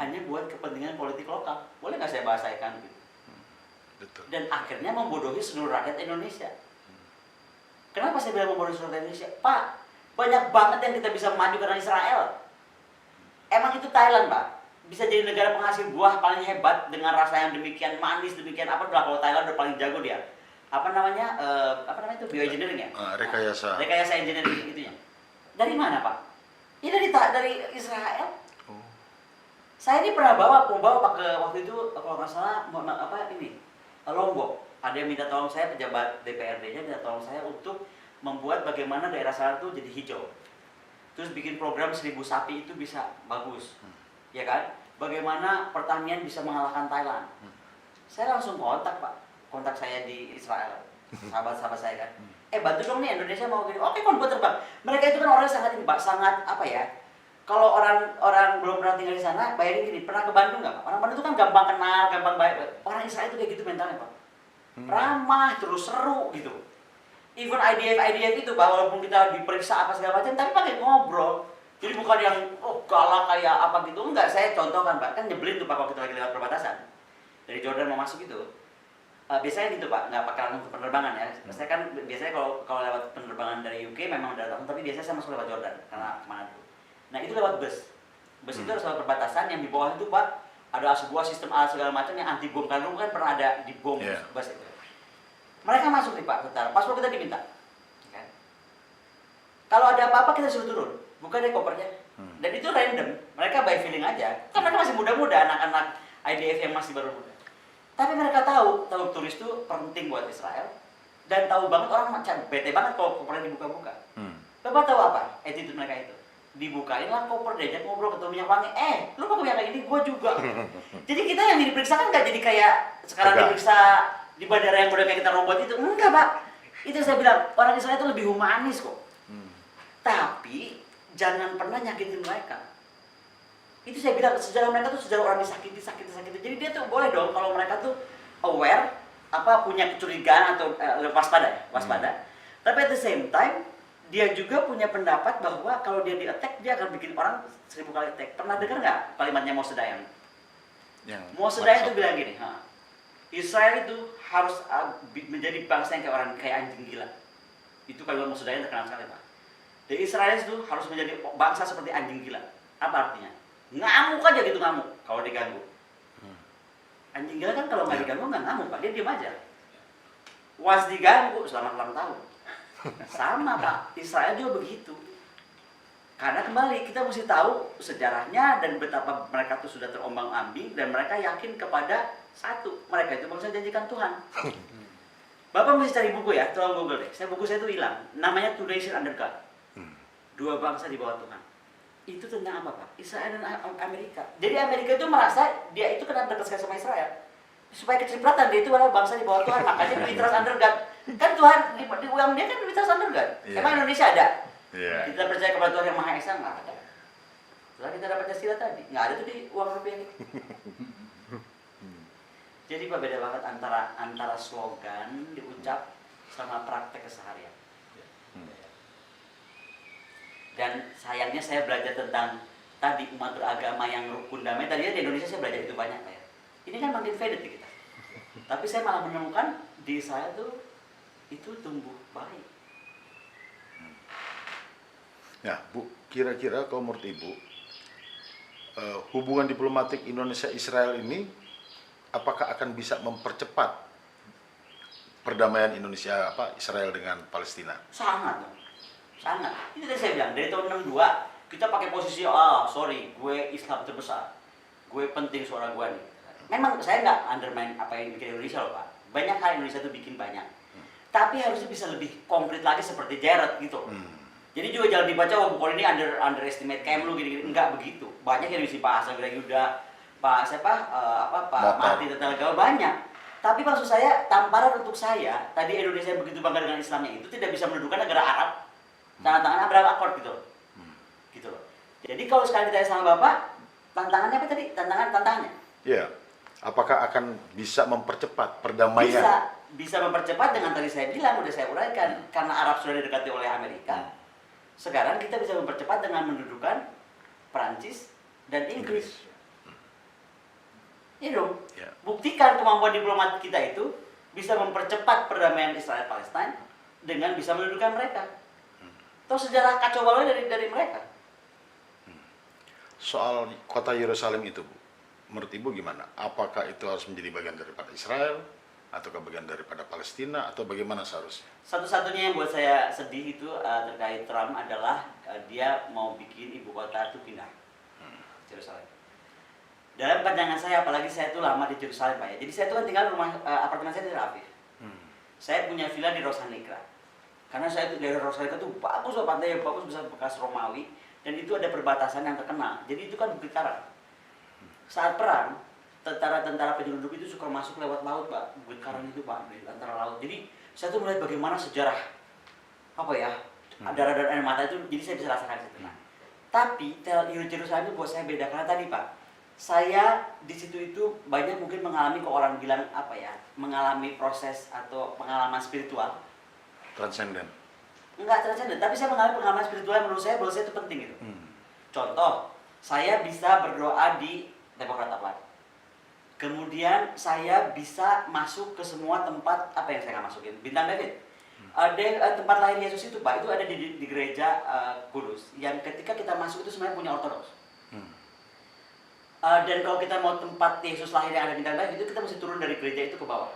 hanya buat kepentingan politik lokal. Boleh nggak saya bahasakan gitu? Betul. Dan akhirnya membodohi seluruh rakyat Indonesia. Kenapa saya bilang membangun surat Indonesia? Pak, banyak banget yang kita bisa maju karena Israel. Emang itu Thailand, Pak. Bisa jadi negara penghasil buah paling hebat dengan rasa yang demikian manis, demikian apa udah kalau Thailand udah paling jago dia. Apa namanya itu bioengineering ya? Rekayasa engineering itunya. Dari mana, Pak? Ya dari Israel. Oh. Saya ini pernah membawa Pak ke waktu itu kalau nggak salah Lombok. Ada yang minta tolong saya, pejabat DPRD-nya minta tolong saya untuk membuat bagaimana daerah sana tuh jadi hijau. Terus bikin program 1000 sapi itu bisa bagus. Ya kan? Bagaimana pertanian bisa mengalahkan Thailand. Saya langsung kontak saya di Israel, sahabat-sahabat saya kan. Bantu dong nih, Indonesia mau gini. Oke, kon buat terbang. Mereka itu kan orang sangat apa ya? Kalau orang belum pernah tinggal di sana, bayangin gini, pernah ke Bandung nggak, Pak? Orang Bandung itu kan gampang kenal, gampang baik. Orang Israel itu kayak gitu mentalnya, Pak. Ramah, terus seru gitu. Even IDF itu, Pak, walaupun kita diperiksa apa segala macam, tapi pakai ngobrol. Jadi bukan yang galak kayak apa gitu. Enggak, saya contohkan, Pak. Kan nyebelin tuh, Pak, kalau kita lagi lewat perbatasan. Dari Jordan mau masuk itu. Biasanya gitu, Pak, nggak pakai langsung penerbangan ya. Saya kan biasanya kalau lewat penerbangan dari UK memang udah langsung, tapi biasanya saya masuk lewat Jordan karena kemana tuh. Nah itu lewat bus. Bus itu harus lewat perbatasan yang di bawah itu, Pak, ada sebuah sistem alat segala macam yang anti bom. Kan kan pernah ada di bom bus itu. Mereka masuk nih, Pak, sebentar. Paspor kita diminta. Kan? Kalau ada apa-apa kita suruh turun, buka deh kopernya. Dan itu random. Mereka by feeling aja. Kan mereka masih muda-muda, anak-anak IDF yang masih baru muda. Tapi mereka tahu turis itu penting buat Israel. Dan tahu banget orang macam bete banget kalau kopernya dibuka-buka. Bapak tahu apa attitude mereka itu? Dibukain lah koper, diajak ngobrol, ketemu minyak wangi. Lu pakai minyak kayak gini, gua juga. Jadi kita yang diperiksa kan nggak jadi kayak sekarang diperiksa di bandara yang udah kayak kita robot itu. Enggak, Pak. Itu saya bilang, orang Israel itu lebih humanis kok. Tapi jangan pernah nyakitin mereka. Itu saya bilang, sejarah mereka tuh sejarah orang disakiti. Jadi dia tuh boleh dong kalau mereka tuh aware, punya kecurigaan atau waspada. Tapi at the same time, dia juga punya pendapat bahwa kalau dia di-attack, dia akan bikin orang 1000 kali attack. Pernah dengar nggak kalimatnya Moshe Dayan? Moshe Dayan tuh bilang gini, Israel itu harus menjadi bangsa yang kayak anjing gila. Itu kalimat Moshe Dayan terkenal sekali, Pak. The Israelis itu harus menjadi bangsa seperti anjing gila. Apa artinya? Ngamuk aja gitu, ngamuk kalau diganggu. Anjing gila kan kalau nggak diganggu nggak ngamuk, Pak, dia diam aja. Was diganggu selamat ulang tahun. Sama, Pak, Israel juga begitu. Karena kembali kita mesti tahu sejarahnya dan betapa mereka tuh sudah terombang-ambing dan mereka yakin kepada satu, mereka itu bangsa janjikan Tuhan. Bapak mesti cari buku ya, tolong Google deh. Buku saya itu hilang. Namanya Two Nations Under God. 2 bangsa di bawah Tuhan. Itu tentang apa, Pak? Israel dan Amerika. Jadi Amerika itu merasa dia itu kena dekat sekali sama Israel. Supaya kecipratan dia itu adalah bangsa di bawah Tuhan, makanya we trust under God. Kan Tuhan di uang dia kan we trust under God. Emang Indonesia ada? Kita percaya kepada Tuhan yang Maha Esa, nggak ada. Setelah kita dapat Pancasila tadi, nggak ada tuh di uang rupiah ini. Jadi Pak, beda banget antara slogan diucap sama praktek keseharian. Dan sayangnya saya belajar tentang tadi umat beragama yang rukun damai. Tadinya di Indonesia saya belajar itu banyak, Pak ya. Ini kan makin faded di kita. Tapi saya malah menemukan di saya tuh itu tumbuh baik. Ya, Bu, kira-kira kalau menurut Ibu, hubungan diplomatik Indonesia-Israel ini apakah akan bisa mempercepat perdamaian Israel dengan Palestina? Sangat. Ini tadi saya bilang, dari tahun 62 kita pakai posisi, gue Islam terbesar, gue penting suara gue nih. Memang saya nggak undermine apa yang bikin Indonesia loh, Pak. Banyak hal Indonesia tuh bikin banyak. Tapi harusnya bisa lebih konkret lagi seperti Jared gitu. Jadi juga jangan dibaca, bukan ini underestimate Kemlu gini-gini. Enggak begitu. Banyak yang diisi Pak Asal Yuda, Pak Marti Tetelgawa, banyak. Tapi maksud saya, tamparan untuk saya, tadi Indonesia begitu bangga dengan Islamnya itu tidak bisa mendudukan negara Arab. Tangan-tangan Abraham Accord gitu loh. Gitu loh. Jadi kalau sekali ditanya sama Bapak, tantangannya apa tadi? Tantangannya? Iya. Apakah akan bisa mempercepat perdamaian? Bisa mempercepat dengan tadi saya bilang, udah saya uraikan. Karena Arab sudah didekati oleh Amerika. Sekarang kita bisa mempercepat dengan mendudukan Prancis dan Inggris. Iya dong. Buktikan kemampuan diplomat kita itu bisa mempercepat perdamaian Israel-Palestina dengan bisa menundukkan mereka. Atau sejarah kacau balau dari mereka. Soal kota Yerusalem itu, Bu, menurut Ibu gimana? Apakah itu harus menjadi bagian daripada Israel, ataukah bagian daripada Palestina, atau bagaimana seharusnya? Satu-satunya yang buat saya sedih itu terkait Trump adalah dia mau bikin ibu kota itu pindah Yerusalem. Dalam pandangan saya, apalagi saya itu lama di Yerusalem, Pak ya. Jadi saya itu kan tinggal rumah apartemen saya di Tel Aviv. Saya punya villa di Rosa Negra. Karena saya itu dari Rosa Negra itu bagus, pantai yang bagus, bisa bekas Romawi, dan itu ada perbatasan yang terkenal. Jadi itu kan bukit karang. Saat perang, tentara-tentara penyelundup itu suka masuk lewat laut, Pak. Bukit karang itu, Pak, di antara laut. Jadi saya tuh melihat bagaimana sejarah apa ya, darah-darah air mata itu, jadi saya bisa rasakan itu. Nah, tapi Yerusalem itu buat saya beda karena tadi, Pak, saya di situ itu banyak mungkin mengalami, kok orang bilang apa ya, mengalami proses atau pengalaman spiritual. Transenden. Enggak transenden, tapi saya mengalami pengalaman spiritual yang menurut saya bahwa saya itu penting gitu. Contoh, saya bisa berdoa di tembok ratapan. Kemudian saya bisa masuk ke semua tempat apa yang saya nggak masukin. Bintang David. Ada tempat lahir Yesus itu, Pak, itu ada di gereja Kudus. Yang ketika kita masuk itu sebenarnya punya Ortodoks. Dan kalau kita mau tempat Yesus lahir yang ada bintang David itu, kita mesti turun dari gereja itu ke bawah.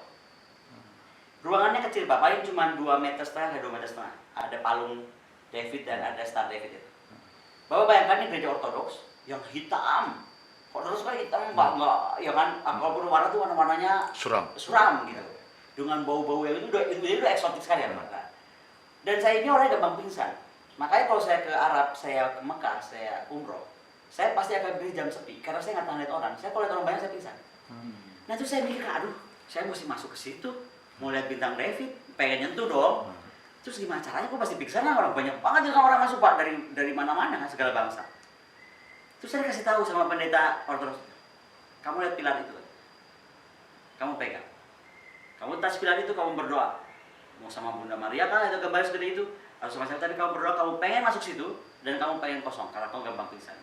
Ruangannya kecil, Pak, paling cuma 2,5 meter, 2,5 meter. Ada palung David dan ada star David itu. Bapak bayangkan ini gereja Ortodoks yang hitam. Ortodoks kan hitam, Pak, enggak, ya kan, kalau berwarna tuh warna-warnanya suram gitu. Dengan bau-bau yang itu udah eksotik sekali ya, Pak. Dan saya ini orangnya gampang pingsan. Makanya kalau saya ke Arab, saya ke Mekah, saya umroh, saya pasti akan beli jam sepi karena saya nggak tahan lihat orang. Saya kalau lihat orang banyak saya pingsan. Nah itu saya mikir, aduh, saya mesti masuk ke situ, mau lihat bintang David, pengen nyentuh dong. Terus gimana caranya? Kok pasti pingsan lah, orang banyak banget juga orang masuk, Pak, dari mana-mana kan, segala bangsa. Terus saya kasih tahu sama pendeta Ortodoks, kamu lihat pilar itu, kamu pegang. Kamu tas pilar itu, kamu berdoa. Mau sama Bunda Maria kah, itu gambar seperti itu. Atau sama saya tadi kamu berdoa, kamu pengen masuk situ, dan kamu pengen kosong, karena kamu gampang pingsan.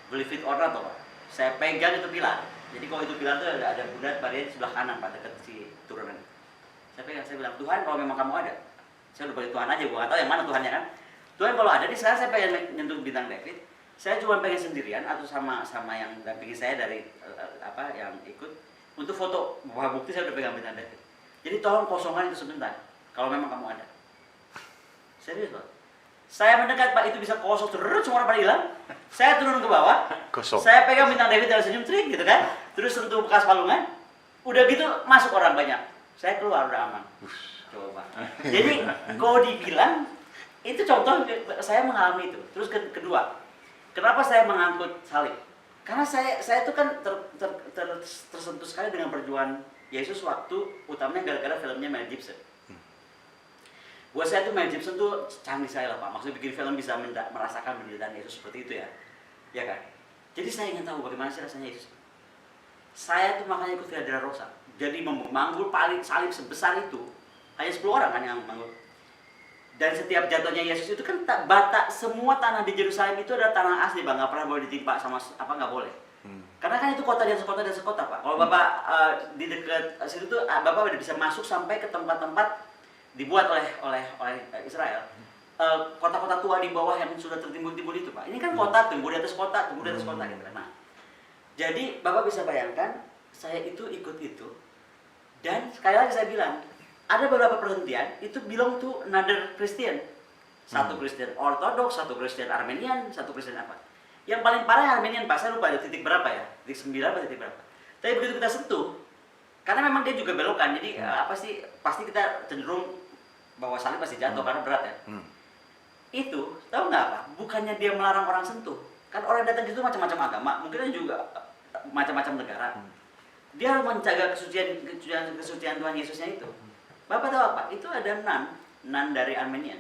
Believe it or not, Pak. Saya pegang itu pilar. Jadi kalau itu pilar itu ada Bunda Maria di sebelah kanan, Pak, dekat si turunan. Saya pegang, saya bilang, Tuhan kalau memang kamu ada. Saya udah balik Tuhan aja, gue nggak tahu yang mana Tuhannya kan. Tuhan kalau ada, nih sekarang saya pengen nyentuh bintang David. Saya cuma pengen sendirian atau sama yang dampingi saya dari yang ikut untuk foto, bahwa bukti saya udah pegang bintang David. Jadi tolong kosongkan itu sebentar, kalau memang kamu ada. Serius, Pak. Saya mendekat, Pak, itu bisa kosong terus, semua orang pada hilang. Saya turun ke bawah, Kosong. saya pegang bintang David dari senyum trik gitu kan, terus sentuh bekas palungan, udah gitu masuk orang banyak. Saya keluar udah aman. Coba. Jadi kalau dibilang itu contoh saya mengalami itu. Terus kedua, kenapa saya mengangkut salib? Karena saya itu kan tersentuh sekali dengan perjuangan Yesus waktu utamanya gara-gara filmnya Mel Gibson. Buat saya tuh Mel Gibson tuh canggih saya lah, Pak. Maksudnya bikin film bisa merasakan penderitaan Yesus seperti itu ya. Ya kan? Jadi saya ingin tahu bagaimana sih rasanya Yesus. Saya tuh makanya ikut Via Dolorosa. Jadi memanggul paling salib sebesar itu hanya 10 orang kan yang manggul. Dan setiap jatuhnya Yesus itu kan semua tanah di Yerusalem itu adalah tanah asli, Bang. Nggak pernah boleh ditimpa sama nggak boleh. Karena kan itu kota dan sekota, Pak. Kalau Bapak di dekat situ tuh Bapak udah bisa masuk sampai ke tempat-tempat dibuat oleh Israel. Kota-kota tua di bawah yang sudah tertimbun-timbun itu, Pak. Ini kan kota, tumbuh di atas kota gitu. Nah, jadi Bapak bisa bayangkan, saya itu ikut itu. Dan sekali lagi saya bilang, ada beberapa perhentian, itu belong to another Christian. Satu Kristen Ortodoks, satu Kristen Armenian, satu Kristen apa. Yang paling parah Armenian, Pak, saya lupa ada titik berapa ya, titik 9 atau titik berapa. Tapi begitu kita sentuh, karena memang dia juga belokan, jadi pasti kita cenderung bahwa salib pasti jatuh karena berat ya. Itu, tahu nggak apa? Bukannya dia melarang orang sentuh. Kan orang datang itu macam-macam agama, mungkin juga macam-macam negara. Dia harus menjaga kesucian Tuhan Yesusnya itu. Bapak tahu apa? Itu ada nan dari Armenian.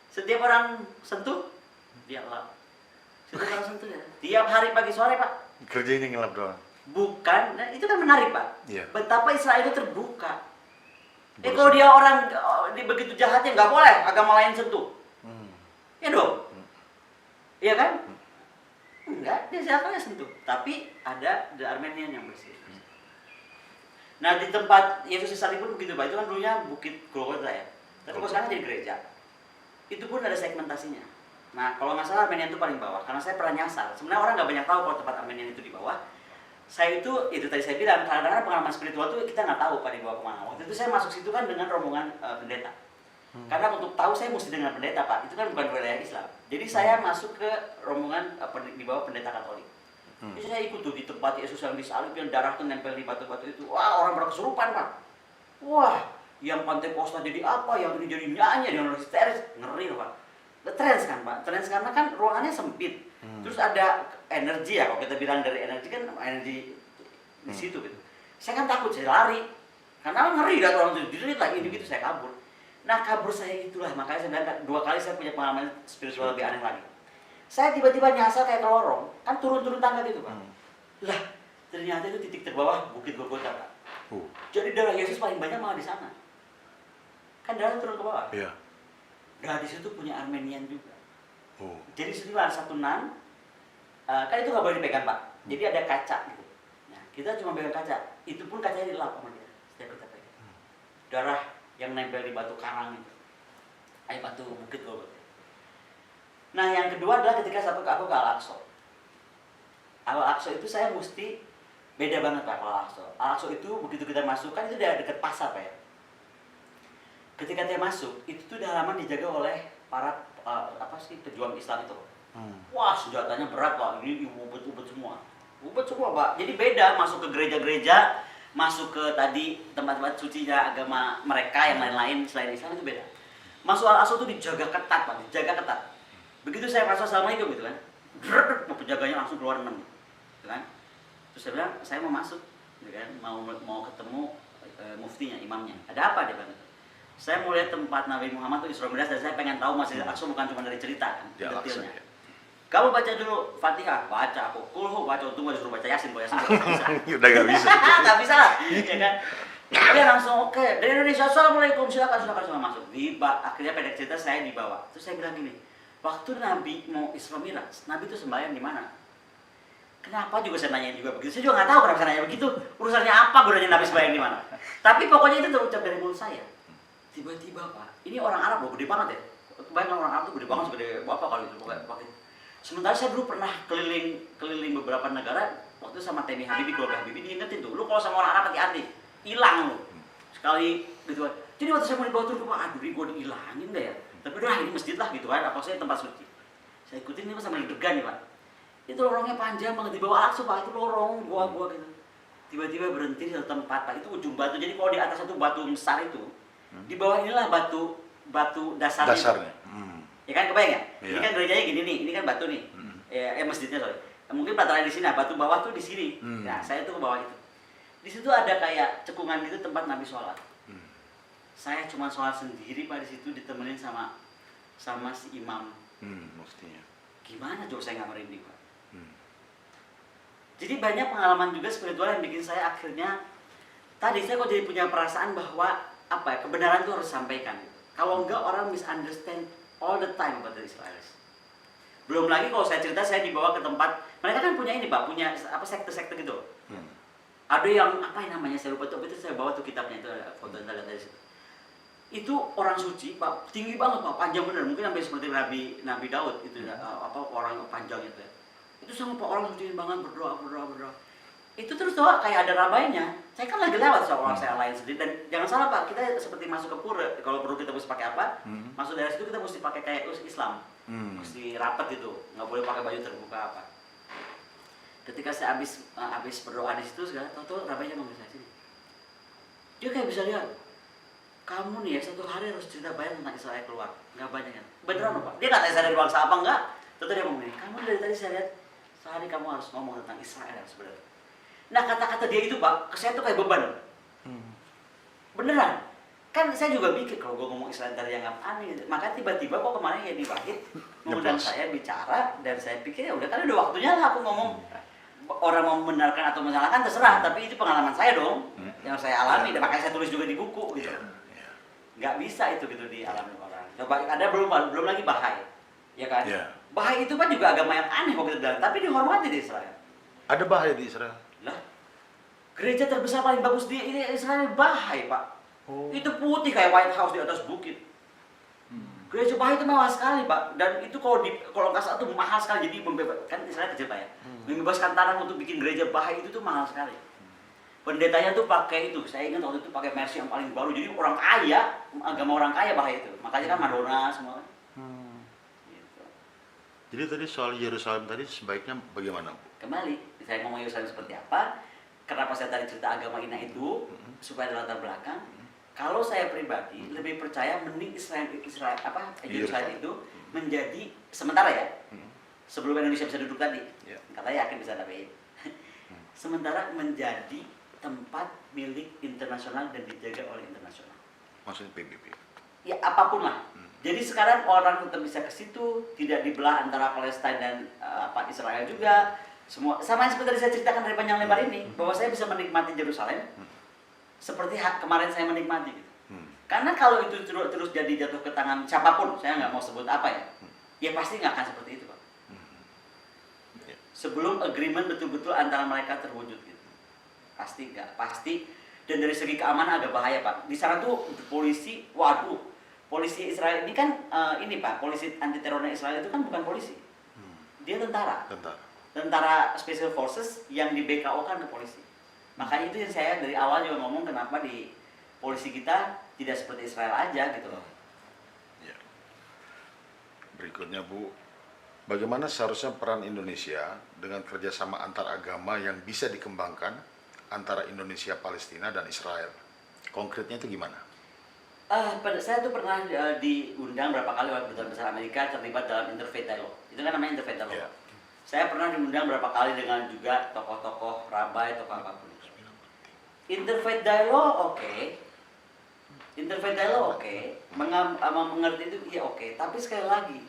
Setiap orang sentuh, dia lap. Setiap orang sentuh ya. Tiap hari pagi sore, Pak. Kerjanya ngelap doang. Bukan, nah, itu kan menarik, Pak. Iya. Betapa Israel itu terbuka. Kalau dia orang begitu jahatnya nggak boleh agama lain sentuh. Ya dong. Iya kan? Enggak, dia siapa yang sentuh. Tapi ada the Armenian yang bersih. Nah di tempat Yesus sesalib pun begitu Pak, itu kan dulunya Bukit Golgota ya. Tapi kalau sekarang jadi gereja, itu pun ada segmentasinya. Nah kalau nggak salah Armenian itu paling bawah, karena saya pernah nyasar. Sebenarnya orang nggak banyak tahu kalau tempat Armenian itu di bawah. Saya itu tadi saya bilang, kadang-kadang pengalaman spiritual itu kita nggak tahu Pak di bawah kemana. Waktu itu saya masuk situ kan dengan rombongan pendeta. Karena untuk tahu saya mesti dengan pendeta Pak, itu kan bukan wilayah Islam. Jadi saya masuk ke rombongan di bawah pendeta Katolik. Jadi saya ikut tuh di tempat Yesus yang disalib, yang darah tuh nempel di batu-batu itu. Wah orang berkesurupan Pak. Wah yang pantai Costa jadi apa, yang ini jadi nyanyi, yang histeris, ngeri loh Pak. Trans kan Pak, trans karena kan ruangannya sempit. Terus ada energi ya, kalau kita bilang dari energi kan energi di situ gitu. Saya kan takut, saya lari. Karena ngeri dah orang itu, jadi lagi gitu saya kabur. Nah kabur saya itulah, makanya saya bilang 2 kali saya punya pengalaman spiritual lebih aneh lagi. Saya tiba-tiba nyasar kayak ke lorong, kan turun-turun tangga gitu Pak. Lah, ternyata itu titik terbawah Bukit Golgota Pak. Jadi darah Yesus paling banyak malah di sana. Kan darah turun ke bawah. Iya. Nah di situ punya Armenian juga. Oh. Jadi sini ada satu nan, kan itu nggak boleh dipegang Pak. Jadi ada kaca gitu. Nah kita cuma pegang kaca, itu pun kacanya dilap sama dia setiap kita pegang. Darah yang nempel di batu karang itu, batu Bukit Golgota. Nah yang kedua adalah ketika aku ke Al-Aqsa. Al-Aqsa itu saya mesti beda banget Pak kalau Al-Aqsa. Al-Aqsa itu begitu kita masuk kan itu udah deket pasar Pak ya. Ketika saya masuk, itu tuh udah halaman dijaga oleh para pejuang Islam itu. Wah senjatanya berat Pak, ini ubet-ubet semua. Ubet semua Pak, jadi beda masuk ke gereja-gereja, masuk ke tadi tempat-tempat sucinya agama mereka yang lain-lain selain Islam itu beda. Masuk Al-Aqsa itu dijaga ketat Pak, dijaga ketat. Begitu saya masuk Assalamualaikum gitu kan, penjaganya langsung keluar 6 gitu kan. Terus saya bilang, saya mau masuk gitu kan, mau ketemu muftinya, imamnya. Ada apa dia bilang? Saya mau lihat tempat Nabi Muhammad itu Isra Mi'raj dan saya pengen tahu Masjid Al-Aqsa bukan cuma dari cerita kan, detailnya. Ya. Kamu baca dulu Fatihah, baca aku. Kulhu baca, untung gak disuruh baca Yasin, kalau Yasin gak bisa. Udah gak bisa. Gak bisa lah, ya kan. Dia langsung oke, dari Indonesia, Assalamualaikum, silakan masuk. Akhirnya pendek cerita saya dibawa. Terus saya bilang gini, waktu Nabi mau Isra Mi'raj, Nabi itu sembahyang di mana? Kenapa juga saya nanya juga begitu? Saya juga nggak tahu kenapa saya nanya begitu. Urusannya apa gunanya Nabi sembahyang di mana? Tapi pokoknya itu terucap dari mulut saya. Tiba-tiba Pak, ini orang Arab loh, gede banget ya. Kebanyakan orang Arab tuh gede banget, segede bapak kalau itu pokoknya. Sementara saya dulu pernah keliling beberapa negara waktu sama Temi Habibie, keluarga Habibie diingetin tuh, lu kalau sama orang Arab hati-hati, hilang lu. Sekali gitu kan. Jadi waktu saya mau dibawa turun ke Pak, aduh gue dihilangin deh ya. Tapi udah ini masjid lah gitu kan, apa saya tempat suci. Saya ikutin ini sama deg-degan nih Pak. Itu lorongnya panjang banget, di bawah Al-Aqsa Pak, itu lorong gua gitu. Tiba-tiba berhenti di satu tempat Pak, itu ujung batu. Jadi kalau di atas satu batu besar itu, di bawah inilah batu dasarnya. Ya kan kebayang ya? Iya. Ini kan gerejanya gini nih, ini kan batu nih. Masjidnya sorry. Mungkin pelataran di sini, batu bawah tuh di sini. Nah, saya tuh ke bawah itu. Di situ ada kayak cekungan gitu tempat Nabi sholat. Saya cuma sholat sendiri Pak di situ ditemenin sama si imam. Mestinya. Gimana coba saya nggak merinding Pak? Jadi banyak pengalaman juga spiritual yang bikin saya akhirnya tadi saya kok jadi punya perasaan bahwa kebenaran itu harus disampaikan. Kalau enggak orang misunderstand all the time about the Israelis. Belum lagi kalau saya cerita saya dibawa ke tempat mereka kan punya ini Pak, punya sekte-sekte gitu. Ada yang namanya saya lupa tuh, itu saya bawa tuh kitabnya itu ada foto yang dari situ. Itu orang suci Pak, tinggi banget Pak, panjang bener, mungkin sampai seperti Nabi Daud itu orang panjang itu ya. Itu sama Pak orang suci banget berdoa. Itu terus tuh kayak ada rabainya. Saya kan lagi lewat soal orang saya lain sendiri dan jangan salah Pak, kita seperti masuk ke pura, kalau perlu kita mesti pakai apa? Masuk dari situ kita mesti pakai kayak Islam. Mesti rapat gitu, nggak boleh pakai baju terbuka apa. Ketika saya habis berdoa di situ segala, tahu rabainya manggil saya sini. Dia kayak bisa lihat, kamu nih ya 1 hari harus cerita banyak tentang Israel keluar, nggak banyak kan? Beneran Pak? Dia nggak tanya saya dari bangsa apa enggak? Tentu dia ngomong ini, kamu dari tadi saya lihat sehari kamu harus ngomong tentang Israel sebenarnya. Nah kata-kata dia itu Pak, ke saya tuh kayak beban. Beneran. Kan saya juga mikir kalau gue ngomong Israel tadi yang aneh. Maka tiba-tiba kok kemarin ya Wahid mengundang saya bicara dan saya pikir ya udah kan udah waktunya lah aku ngomong. Orang mau membenarkan atau menyalahkan terserah, tapi itu pengalaman saya dong yang saya alami dan makanya saya tulis juga di buku gitu. Nggak bisa itu gitu dialami orang. Coba ada belum lagi Bahai, ya kan? Bahai itu kan juga agama yang aneh kalau kita bilang, tapi dihormati di Israel. Ada bahaya di Israel. Lah, Gereja terbesar paling bagus di ini Israel Bahai, Pak. Oh. Itu putih kayak White House di atas bukit. Gereja Bahai itu mewah sekali, Pak. Dan itu kalau nggak salah itu mahal sekali. Jadi kan Israel kecil, Pak ya. Membebaskan tanah untuk bikin gereja Bahai itu tuh mahal sekali. Pendetanya tuh pakai itu. Saya ingat waktu itu pakai Mercy yang paling baru. Jadi orang kaya, agama orang kaya Bahai itu. Makanya kan Madonna semua. Gitu. Jadi tadi soal Yerusalem tadi sebaiknya bagaimana, Bu? Kembali, saya ngomong Yerusalem seperti apa? Kenapa saya tadi cerita agama Ina itu supaya ada latar belakang? Kalau saya pribadi lebih percaya mending Yerusalem itu menjadi sementara ya, sebelum Indonesia bisa duduk tadi, katanya yakin bisa dapetin. Sementara menjadi tempat milik internasional dan dijaga oleh internasional. Maksudnya PBB? Ya apapun lah. Jadi sekarang orang tetap bisa ke situ, tidak dibelah antara Palestina dan Israel juga. Semua sama yang seperti saya ceritakan dari panjang lebar ini, bahwa saya bisa menikmati Yerusalem seperti kemarin saya menikmati gitu. Karena kalau itu terus jadi jatuh ke tangan siapapun, saya nggak mau sebut apa ya, ya pasti nggak akan seperti itu, Pak. Sebelum agreement betul-betul antara mereka terwujud gitu, pasti nggak, pasti. Dan dari segi keamanan agak bahaya, Pak. Di sana tuh polisi, waduh, polisi Israel ini kan ini Pak, polisi anti terornya Israel itu kan bukan polisi, dia tentara. Tentara Special Forces yang di BKO kan ke polisi. Makanya itu yang saya dari awal juga ngomong kenapa di polisi kita tidak seperti Israel aja gitu loh. Ya. Berikutnya Bu, bagaimana seharusnya peran Indonesia dengan kerjasama antar agama yang bisa dikembangkan antara Indonesia, Palestina, dan Israel? Konkretnya itu gimana? Saya tuh pernah diundang berapa kali oleh Duta Besar Amerika terlibat dalam interfaith dialogue. Itu kan namanya interfaith dialogue. Yeah. Saya pernah diundang berapa kali dengan juga tokoh-tokoh rabai, tokoh apapun. Interfaith dialogue oke. Interfaith dialogue oke. Mengerti itu iya oke. Tapi sekali lagi,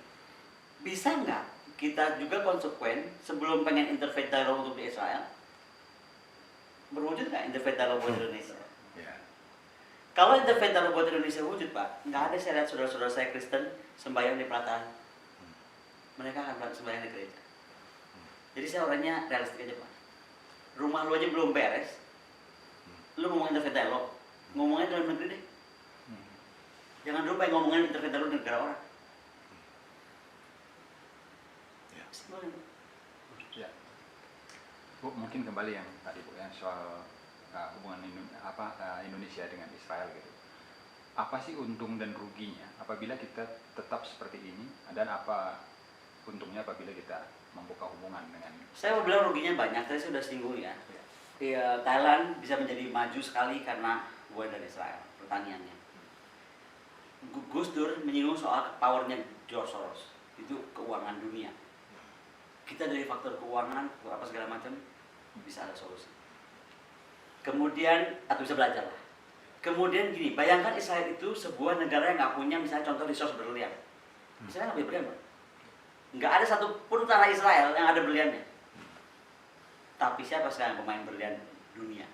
bisa nggak kita juga konsekuen sebelum pengen interfaith dialogue untuk di Israel? Berwujud nggak interfaith dialogue buat Indonesia? Yeah. Kalau interfaith dialogue buat Indonesia wujud, Pak, nggak ada saya lihat saudara-saudara saya Kristen sembahyang di pelataran. Mereka akan sembahyang di gereja. Jadi saya orangnya realistik aja, Pak. Rumah lu aja belum beres, lu ngomongin interfaith dialogue, ngomongin dalam negeri deh. Jangan dulu pengen ngomongin interfaith dialogue di negara orang. Ya. Bu, mungkin kembali yang tadi Bu, yang soal hubungan Indonesia dengan Israel gitu. Apa sih untung dan ruginya apabila kita tetap seperti ini, dan apa untungnya apabila kita membuka hubungan dengan? Saya mau bilang ruginya banyak, tadi saya sudah singgung ya. Thailand bisa menjadi maju sekali karena hubungan dari Israel, pertaniannya. Gus Dur menyinggung soal powernya George Soros, itu keuangan dunia. Kita dari faktor keuangan, apa segala macam, bisa ada solusi. Kemudian, atau bisa belajar lah. Kemudian gini, bayangkan Israel itu sebuah negara yang nggak punya misalnya contoh resource berlian. Israel nggak punya berlian, Pak. Nggak ada satupun tanah Israel yang ada berliannya. Tapi siapa sekarang pemain berlian dunia?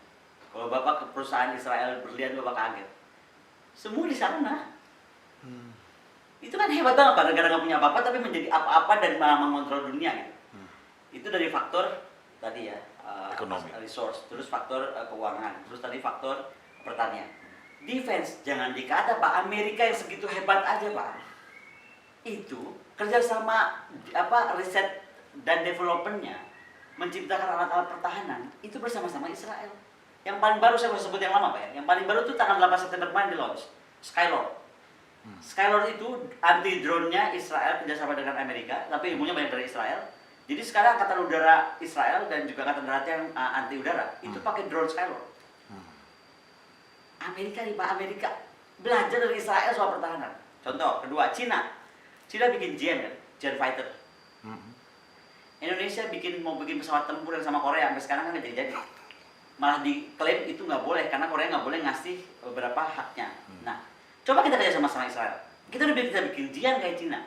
Kalau Bapak ke perusahaan Israel berlian, Bapak kaget. Semua di sana. Itu kan hebat banget, Pak. Negara nggak punya apa-apa tapi menjadi apa-apa dan malah mengontrol dunia gitu. Itu dari faktor tadi ya, ekonomi, resource, terus faktor keuangan, terus tadi faktor pertanian. Defense, jangan dikata Pak, Amerika yang segitu hebat aja Pak. Itu kerjasama riset dan developmentnya menciptakan alat-alat pertahanan itu bersama-sama Israel. Yang paling baru saya mau sebut yang lama Pak ya. Yang paling baru itu tanggal 8 September kemarin di launch Skylord. Skylord itu anti drone-nya Israel kerjasama dengan Amerika, tapi ilmunya banyak dari Israel. Jadi sekarang Angkatan Udara Israel dan juga Angkatan Darat yang anti udara itu pakai drone Skylord. Amerika nih Pak, Amerika belajar dari Israel soal pertahanan. Contoh kedua, Cina bikin Jen kan, Jen fighter. Indonesia mau bikin pesawat tempur yang sama Korea, sampai sekarang kan nggak jadi. Malah diklaim itu nggak boleh karena Korea nggak boleh ngasih beberapa haknya. Nah, coba kita kerja sama Israel. Kita bikin Jian kayak Cina.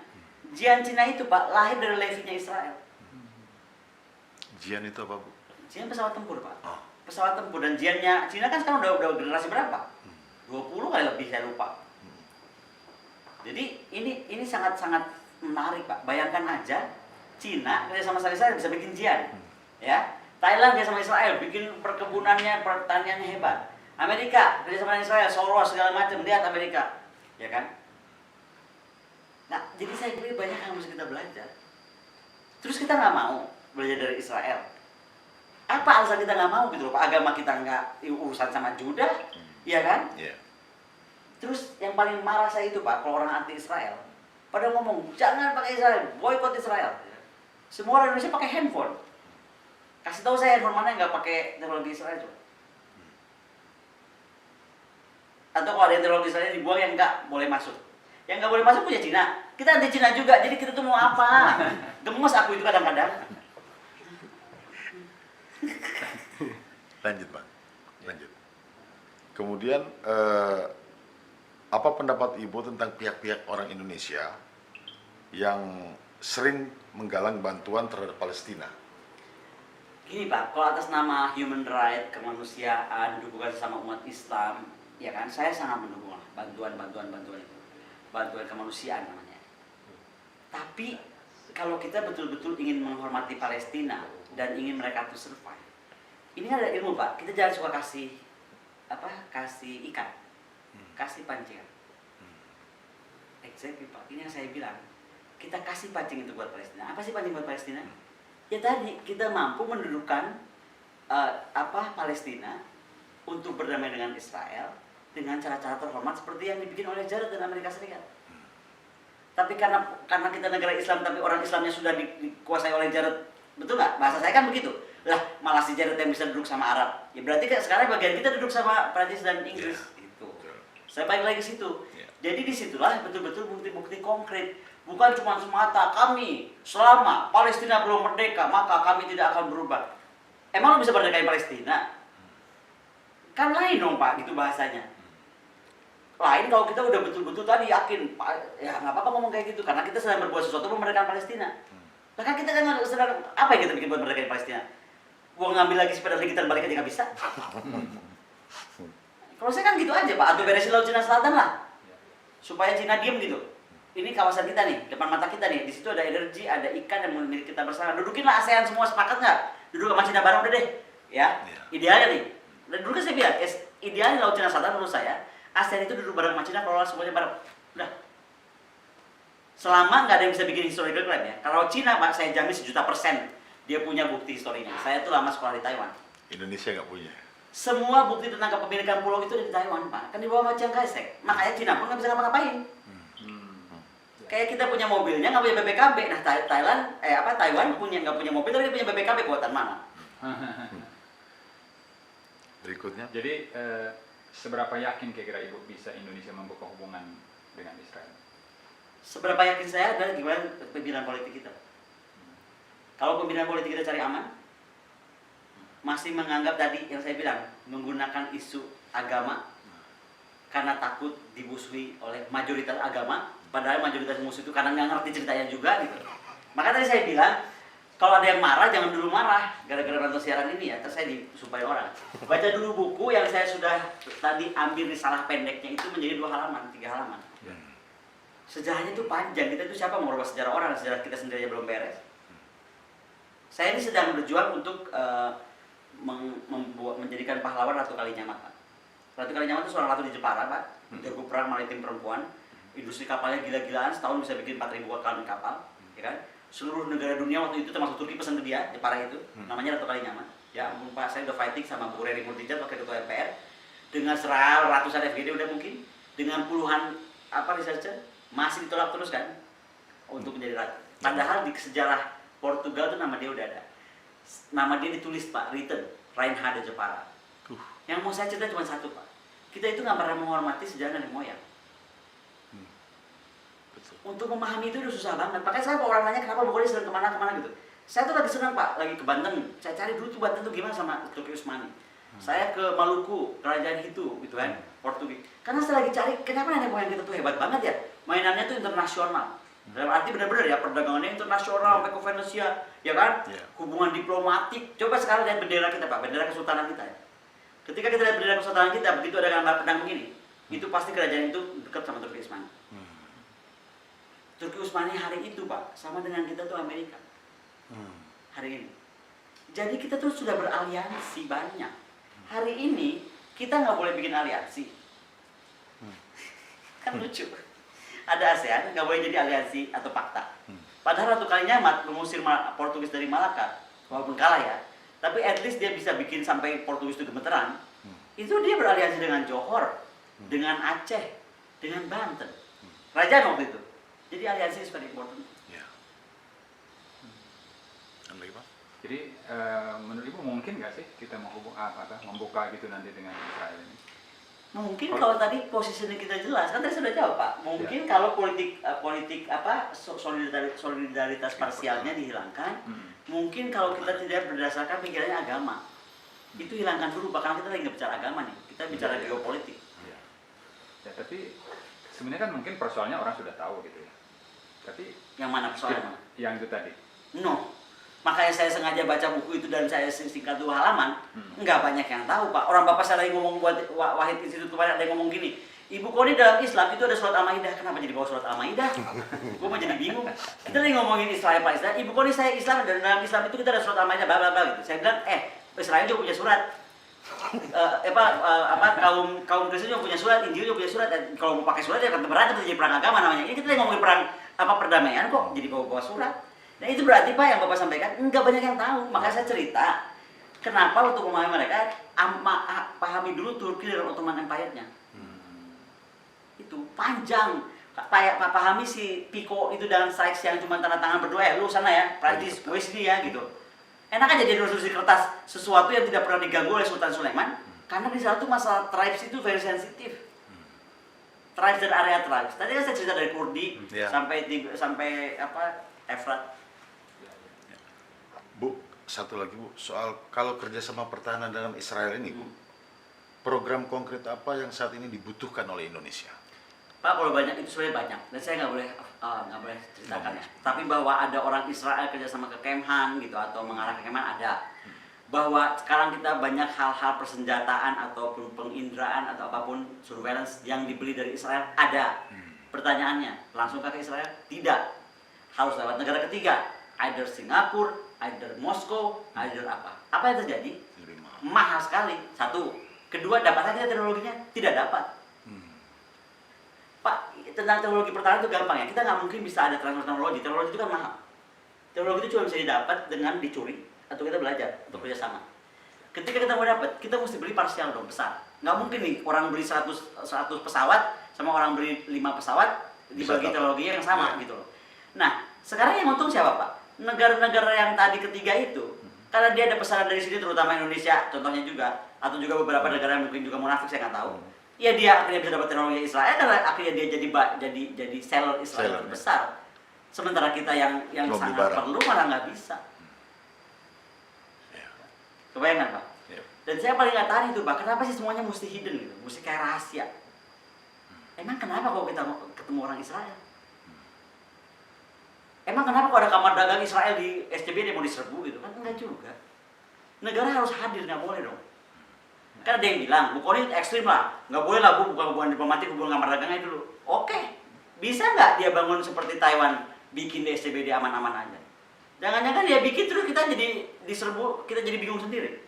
Jian Cina itu Pak lahir dari levinya Israel. Jian itu apa Bu? Jian pesawat tempur Pak. Oh. Pesawat tempur dan Jiannya Cina kan sekarang udah generasi berapa? 20 kali lebih saya lupa. Jadi ini sangat-sangat menarik Pak. Bayangkan aja Cina kerja sama Israel bisa bikin Jian, ya. Thailand kerja sama Israel, bikin perkebunannya, pertaniannya hebat. Amerika kerja sama Israel, Soros segala macam, lihat Amerika, ya kan? Nah, jadi saya pikir banyak yang mesti kita belajar. Terus kita nggak mau belajar dari Israel. Apa alasan kita nggak mau gitu loh? Pak, agama kita nggak urusan sama Judah, ya kan? Iya. Terus yang paling marah saya itu Pak, kalau orang anti Israel, pada ngomong jangan pakai Israel, boykot Israel. Semua orang Indonesia pakai handphone. Kasih tahu saya handphone mana yang nggak pakai teknologi Israel coba. Atau kalau ada yang teknologi Israel dibuang yang nggak boleh masuk. Yang nggak boleh masuk punya Cina. Kita anti Cina juga, jadi kita tuh mau apa? Gemes aku itu kadang-kadang. Lanjut, Pak. Lanjut. Kemudian apa pendapat Ibu tentang pihak-pihak orang Indonesia yang sering menggalang bantuan terhadap Palestina? Gini Pak, kalau atas nama human right, kemanusiaan, dukungan sama umat Islam, ya kan, saya sangat mendukung lah bantuan itu. Bantuan kemanusiaan namanya. Tapi kalau kita betul-betul ingin menghormati Palestina dan ingin mereka tuh survive, ini ada ilmu Pak. Kita jangan suka kasih kasih ikan, kasih pancingan. Exactly Pak. Ini yang saya bilang. Kita kasih pancing itu buat Palestina. Apa sih pancing buat Palestina? Ya tadi kita mampu mendudukkan Palestina untuk berdamai dengan Israel dengan cara-cara terhormat seperti yang dibikin oleh Jarod dan Amerika Serikat. Tapi karena kita negara Islam tapi orang Islamnya sudah dikuasai oleh Jarod, betul nggak? Bahasa saya kan begitu. Lah malah si Jarod yang bisa duduk sama Arab. Ya berarti kan sekarang bagian kita duduk sama Prancis dan Inggris. Itu. Saya balik lagi ke situ. Jadi disitulah betul-betul bukti-bukti konkret. Bukan cuma semata kami selama Palestina belum merdeka maka kami tidak akan berubah. Emang lo bisa merdekain Palestina? Kan lain dong Pak, gitu bahasanya. Lain kalau kita udah betul-betul tadi yakin, ya nggak apa-apa ngomong kayak gitu karena kita sedang berbuat sesuatu memerdekakan Palestina. Nah kan kita kan sedang apa yang kita bikin buat merdekain Palestina? Gua ngambil lagi sepeda kita balik aja nggak bisa. Kalau saya kan gitu aja Pak, atau beresin Laut Cina Selatan lah, supaya Cina diem gitu. Ini kawasan kita nih, depan mata kita nih, di situ ada energi, ada ikan yang milik kita bersama. Dudukinlah ASEAN semua, sepakat nggak? Duduk sama Cina bareng udah deh, ya. Idealnya nih. Dan dulu kan saya bilang, idealnya Laut Cina Selatan menurut saya, ASEAN itu duduk bareng sama Cina, kelola semuanya bareng. Udah. Selama nggak ada yang bisa bikin historical crime ya. Kalau Cina Pak, saya jamin 1.000.000% dia punya bukti historinya. Saya tuh lama sekolah di Taiwan. Indonesia nggak punya. Semua bukti tentang kepemilikan pulau itu ada di Taiwan Pak. Kan di bawah Chiang Kai-shek. Makanya Cina pun nggak bisa ngapa-ngapain. Kayak kita punya mobilnya nggak punya BPKB. Nah Taiwan nggak punya mobil tapi dia punya BPKB buatan mana? Berikutnya. Jadi seberapa yakin kira-kira Ibu bisa Indonesia membuka hubungan dengan Israel? Seberapa yakin saya adalah gimana pembinaan politik kita. Kalau pembinaan politik kita cari aman, masih menganggap tadi yang saya bilang menggunakan isu agama karena takut dimusuhi oleh mayoritas agama, padahal mayoritas musuh itu karena nggak ngerti ceritanya juga gitu. Maka tadi saya bilang kalau ada yang marah jangan dulu marah gara-gara nonton siaran ini ya, terus saya disumpahin orang. Baca dulu buku yang saya sudah tadi ambil risalah pendeknya itu menjadi 2 halaman, 3 halaman. Sejarahnya itu panjang, kita itu siapa mau merubah sejarah orang, sejarah kita sendiri aja belum beres. Saya ini sedang berjuang untuk menjadikan pahlawan Ratu Kalinyamat Pak. Ratu Kalinyamat itu seorang ratu di Jepara Pak, jago perang maritim perempuan, industri kapalnya gila-gilaan, setahun bisa bikin 4.000 kapal, ya kan? Seluruh negara dunia waktu itu termasuk Turki pesan ke dia, Jepara itu, namanya Ratu Kalinyamat. Ya ampun Pak, saya udah fighting sama Bu Reri Murtijat wakil ketua MPR, dengan ratusan FGD udah mungkin, dengan puluhan researcher, masih ditolak terus kan untuk menjadi ratu. Padahal di sejarah Portugal tuh nama dia udah ada. Nama dia ditulis Pak, written, Reinhard de Jepara. Yang mau saya cerita cuma satu Pak. Kita itu nggak pernah menghormati sejarah nenek moyang. Untuk memahami itu udah susah banget. Makanya saya kalau orang nanya kenapa Bukhari sering kemana-kemana gitu. Saya tuh lagi senang Pak, lagi ke Banten. Saya cari dulu tuh Banten tuh gimana sama Turki Utsmani. Saya ke Maluku, kerajaan itu gitu kan, Portugis. Karena saya lagi cari kenapa nenek moyang kita tuh hebat banget ya. Mainannya tuh internasional. Dalam arti benar-benar ya, perdagangannya internasional sampai ke Venesia, ya kan? Hubungan diplomatik. Coba sekarang lihat bendera kita Pak, bendera kesultanan kita ya. Ketika kita lihat bendera kesultanan kita, begitu ada gambar pedang begini, itu pasti kerajaan itu dekat sama Turki Utsmani. Turki Utsmani hari itu Pak, sama dengan kita tuh Amerika. Hari ini. Jadi kita tuh sudah beraliansi banyak. Hari ini kita nggak boleh bikin aliansi. Kan lucu. Ada ASEAN nggak boleh jadi aliansi atau pakta. Padahal Ratu Kalinyamat mengusir Portugis dari Malaka, walaupun kalah ya. Tapi at least dia bisa bikin sampai Portugis itu gemeteran. Itu dia beraliansi dengan Johor, dengan Aceh, dengan Banten. Kerajaan waktu itu. Jadi aliansi is very important. Ya. Ada lagi, Pak? Jadi menurut Ibu mungkin nggak sih kita membuka gitu nanti dengan Israel ini? Mungkin kalau tadi posisinya kita jelas, kan tadi sudah jawab Pak. Mungkin kalau politik solidaritas parsialnya dihilangkan, mungkin kalau kita tidak berdasarkan pikirannya agama, itu hilangkan dulu Pak. Karena kita lagi nggak bicara agama nih, kita bicara geopolitik. Ya, tapi sebenarnya kan mungkin persoalannya orang sudah tahu gitu ya. Tapi Yang mana persoalannya? yang itu tadi. No. Makanya saya sengaja baca buku itu dan saya singkat 2 halaman. Nggak banyak yang tahu Pak. Orang Bapak saya lagi ngomong buat Wahid Institut kemarin ada yang ngomong gini. Ibu Koni dalam Islam itu ada surat Al-Maidah. Kenapa jadi bawa surat Al-Maidah? Gue mau jadi bingung. Kita lagi ngomongin Israel Palestina. Ibu Koni saya Islam dan dalam Islam itu kita ada surat Al-Maidah bla bla bla gitu. Saya bilang, Israel juga punya surat. Kaum Kristen juga punya surat, Injil juga punya surat. Dan kalau mau pakai surat ya kan berantem jadi perang agama namanya. Ini kita lagi ngomongin perang perdamaian kok jadi bawa surat. Nah itu berarti Pak yang Bapak sampaikan nggak banyak yang tahu. Makanya saya cerita kenapa untuk memahami mereka pahami dulu Turki dan Ottoman Empire-nya. Itu panjang. Pahami si Pico itu dan Sykes yang cuma tanda tangan berdua lu sana ya, Prancis, gue sini ya gitu. Enak aja jadi nulis di kertas sesuatu yang tidak pernah diganggu oleh Sultan Sulaiman. Karena di sana tuh masalah tribes itu very sensitif. Tribes dan area tribes. Tadi kan saya cerita dari Kurdi sampai Efrat. Bu, satu lagi Bu, soal kalau kerjasama pertahanan dalam Israel ini Bu, program konkret apa yang saat ini dibutuhkan oleh Indonesia? Pak, kalau banyak itu sebenarnya banyak dan saya nggak boleh ceritakan ya. Tapi bahwa ada orang Israel kerjasama ke Kemhan gitu atau mengarah ke Kemhan ada. Bahwa sekarang kita banyak hal-hal persenjataan ataupun penginderaan atau apapun surveillance yang dibeli dari Israel ada. Pertanyaannya, langsungkah ke Israel? Tidak. Harus lewat negara ketiga, either Singapura, either Moskow, either apa. Apa yang terjadi? Lebih mahal. Mahal sekali. Satu. Kedua, dapat kita teknologinya? Tidak dapat. Pak, tentang teknologi pertahanan itu gampang ya. Kita nggak mungkin bisa ada transfer teknologi. Teknologi itu kan mahal. Teknologi itu cuma bisa didapat dengan dicuri atau kita belajar untuk kerjasama. Ketika kita mau dapat, kita mesti beli parsial dong besar. Nggak mungkin nih orang beli 100 pesawat sama orang beli 5 pesawat dibagi teknologinya yang sama gitu loh. Nah, sekarang yang untung siapa Pak? Negara-negara yang tadi ketiga itu, karena dia ada pesanan dari sini terutama Indonesia contohnya juga, atau juga beberapa negara yang mungkin juga munafik saya nggak tahu. Ya dia akhirnya bisa dapat teknologi Israel karena akhirnya dia jadi seller Israel terbesar. Sementara kita yang sangat perlu malah nggak bisa. Kebayangkan Pak? Dan saya paling nggak tahan itu Pak, kenapa sih semuanya mesti hidden gitu, mesti kayak rahasia? Emang kenapa kalau kita ketemu orang Israel? Emang kenapa kalau ada kamar dagang Israel di SCBD mau diserbu gitu kan? Enggak juga. Negara harus hadir, nggak boleh dong. Kan ada yang bilang, Bu Koni ekstrim lah, nggak boleh lah Bu bukan hubungan diplomatik, hubungan kamar dagangnya dulu. Oke, bisa nggak dia bangun seperti Taiwan, bikin di SCBD aman-aman aja? Jangan-jangan dia bikin terus kita jadi diserbu, kita jadi bingung sendiri.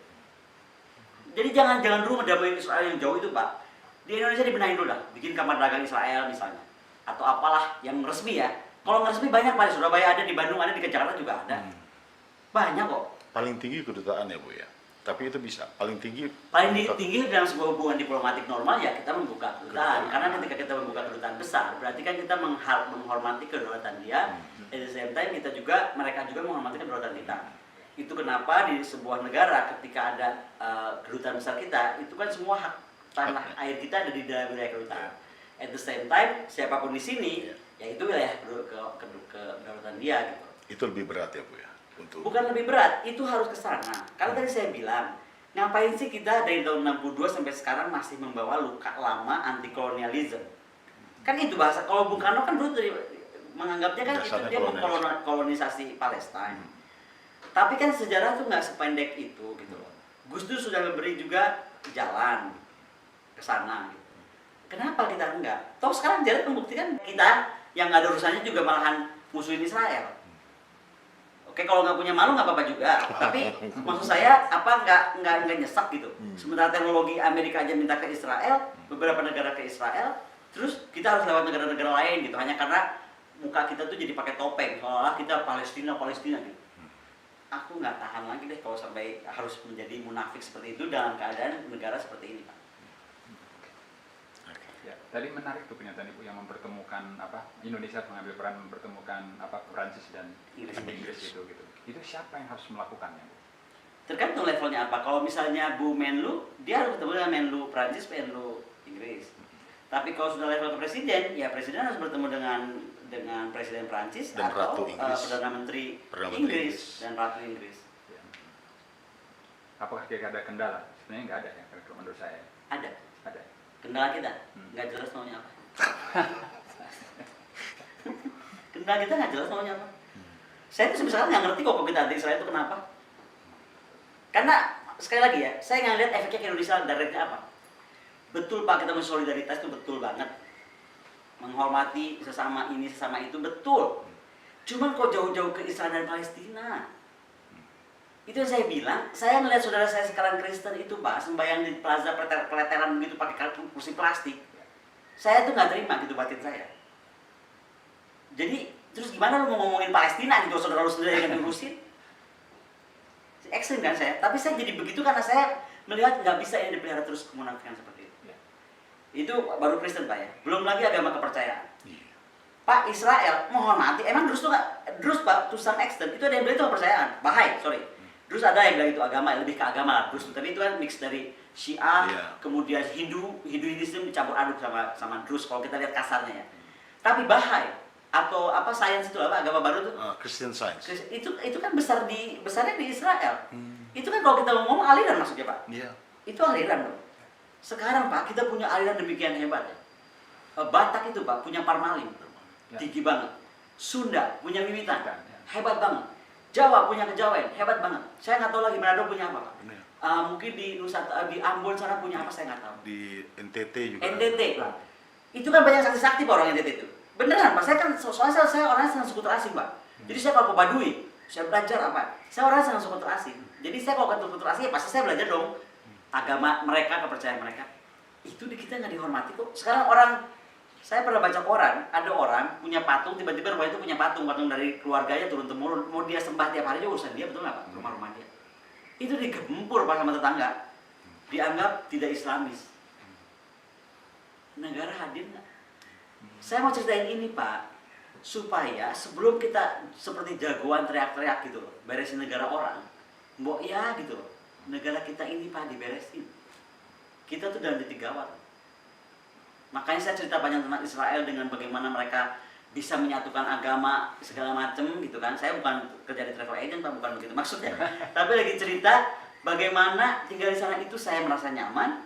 Jadi jangan dulu mendamai Israel yang jauh itu Pak. Di Indonesia dibenahin dulu lah, bikin kamar dagang Israel misalnya, atau apalah yang resmi ya. Kalau nggak resmi banyak Pak, di Surabaya ada, di Bandung ada, di Jakarta juga ada. Banyak kok. Paling tinggi kedutaan ya Bu ya? Tapi itu bisa, paling tinggi Dalam sebuah hubungan diplomatik normal ya kita membuka kedutaan. Karena ketika kita membuka kedutaan besar, berarti kan kita menghormati kedaulatan dia. At the same time mereka juga menghormati kedaulatan kita. Itu kenapa di sebuah negara ketika ada kedutaan besar kita, itu kan semua hak tanah air kita ada di dalam wilayah kedutaan. At the same time, siapapun di sini, ya itu wilayah kedaulatan dia gitu. itu lebih berat ya Bu ya? Bukan lebih berat, itu harus ke sana. Karena tadi saya bilang, ngapain sih kita dari tahun 62 sampai sekarang masih membawa luka lama anti kolonialisme? Kan itu bahasa, kalau Bung Karno kan dulu menganggapnya kan itu dia mengkolonisasi Palestina. Tapi kan sejarah tuh nggak sependek itu gitu loh. Gus Dur sudah memberi juga jalan ke sana gitu. Kenapa kita enggak? Toh sekarang Jarod membuktikan kita yang nggak ada urusannya juga malahan musuhin Israel. Oke? Oke, kalau nggak punya malu nggak apa-apa juga. Tapi maksud saya apa nggak nyesek gitu. Sementara teknologi Amerika aja minta ke Israel, beberapa negara ke Israel, terus kita harus lewat negara-negara lain gitu. Hanya karena muka kita tuh jadi pakai topeng, seolah kita Palestina gitu. Aku nggak tahan lagi deh kalau sampai harus menjadi munafik seperti itu dalam keadaan negara seperti ini, Pak. Ya, tadi menarik tuh pernyataan Ibu yang mempertemukan apa Indonesia mengambil peran mempertemukan apa Prancis dan Inggris gitu. Itu siapa yang harus melakukannya, Bu? Tergantung levelnya apa. Kalau misalnya Bu Menlu, dia harus bertemu dengan Menlu Prancis, Menlu Inggris. Tapi kalau sudah level ke presiden, ya presiden harus bertemu dengan presiden Prancis Dan atau Ratu Inggris. Perdana Menteri Perdana Menteri Inggris Inggris. dan Ratu Inggris. Ya. Apakah kira-kira ada kendala? Sebenarnya nggak ada ya, kalau menurut saya. Ada Ada. kendala kita, nggak jelas maunya apa. Kendala kita nggak jelas maunya apa. Saya tuh sebenarnya nggak ngerti kok kalau kita anti Israel itu kenapa. Karena sekali lagi ya, saya nggak lihat efeknya ke Indonesia directnya apa. Betul Pak, kita solidaritas itu betul banget. Menghormati sesama ini, sesama itu betul. Cuman kok jauh-jauh ke Israel dan Palestina. Itu yang saya bilang, saya melihat saudara saya sekarang Kristen itu Pak, sembahyang di plaza peleteran begitu pakai kursi plastik. Saya tuh nggak terima gitu batin saya. Jadi, terus gimana lu mau ngomongin Palestina gitu, saudara lu sendiri yang diurusin? Ekstrim kan saya, tapi saya jadi begitu karena saya melihat nggak bisa ini dipelihara terus kemunafikan seperti itu. Itu baru Kristen Pak ya, belum lagi agama kepercayaan. Pak, Israel menghormati, emang Drus tuh nggak, Drus Pak, to some extent, itu ada yang bilang itu kepercayaan, Bahai, sorry. Drus ada yang bilang itu agama, lebih ke agama lah, Drus, tapi itu kan mix dari Syiah, kemudian Hinduism dicampur aduk sama Drus, kalau kita lihat kasarnya ya. Tapi Bahai, atau apa sains itu apa agama baru tuh? Christian Science. Itu kan besarnya di Israel. Itu kan kalau kita ngomong aliran maksudnya Pak. Iya. Itu aliran dong. Sekarang Pak, kita punya aliran demikian hebat ya. Batak itu Pak punya Parmalim, tinggi banget. Sunda punya Mimitan, hebat banget. Jawa punya Kejawen, hebat banget. Saya nggak tahu lagi Manado punya apa Pak. Mungkin di di Ambon sana punya apa saya nggak tahu. Di NTT juga. NTT, itu kan banyak sakti-sakti Pak orang NTT itu. Beneran Pak, saya kan soalnya saya orangnya senang suku terasing Pak. Jadi saya kalau ke Baduy, saya belajar apa? Saya orangnya senang suku terasing. Jadi saya kalau ke suku terasing ya pasti saya belajar dong agama mereka, kepercayaan mereka. Itu di kita nggak dihormati kok. Sekarang saya pernah baca koran, ada orang punya patung, tiba-tiba rumah itu punya patung dari keluarganya turun temurun, mau dia sembah tiap hari aja urusan dia, betul nggak Pak? Rumah-rumah dia. Itu digempur Pak sama tetangga, dianggap tidak Islamis. Negara hadir nggak? Saya mau ceritain ini Pak, supaya sebelum kita seperti jagoan teriak-teriak gitu loh, beresin negara orang, mbok ya gitu loh, negara kita ini Pak diberesin. Kita tuh dalam titik gawat. Makanya saya cerita banyak tentang Israel dengan bagaimana mereka bisa menyatukan agama segala macam gitu kan. Saya bukan kerja di travel agent Pak, bukan begitu maksudnya. Tapi lagi cerita bagaimana tinggal di sana itu saya merasa nyaman,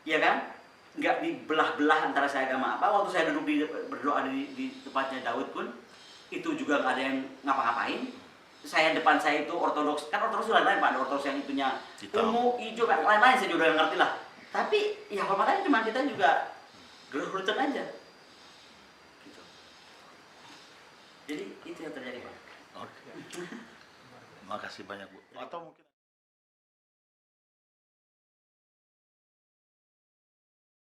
ya kan? Nggak dibelah-belah antara saya agama apa. Waktu saya duduk berdoa di tempatnya Daud pun itu juga nggak ada yang ngapa-ngapain. Depan saya itu ortodoks, kan ortodoks itu lain-lain Pak, ada ortodoks yang itunya ungu, hijau, kan lain-lain saya juga nggak ngerti lah. Tapi ya hormatannya cuma kita juga geruh-gerutan aja. Gitu. Jadi itu yang terjadi Pak. Oke. Makasih banyak Bu. Atau mungkin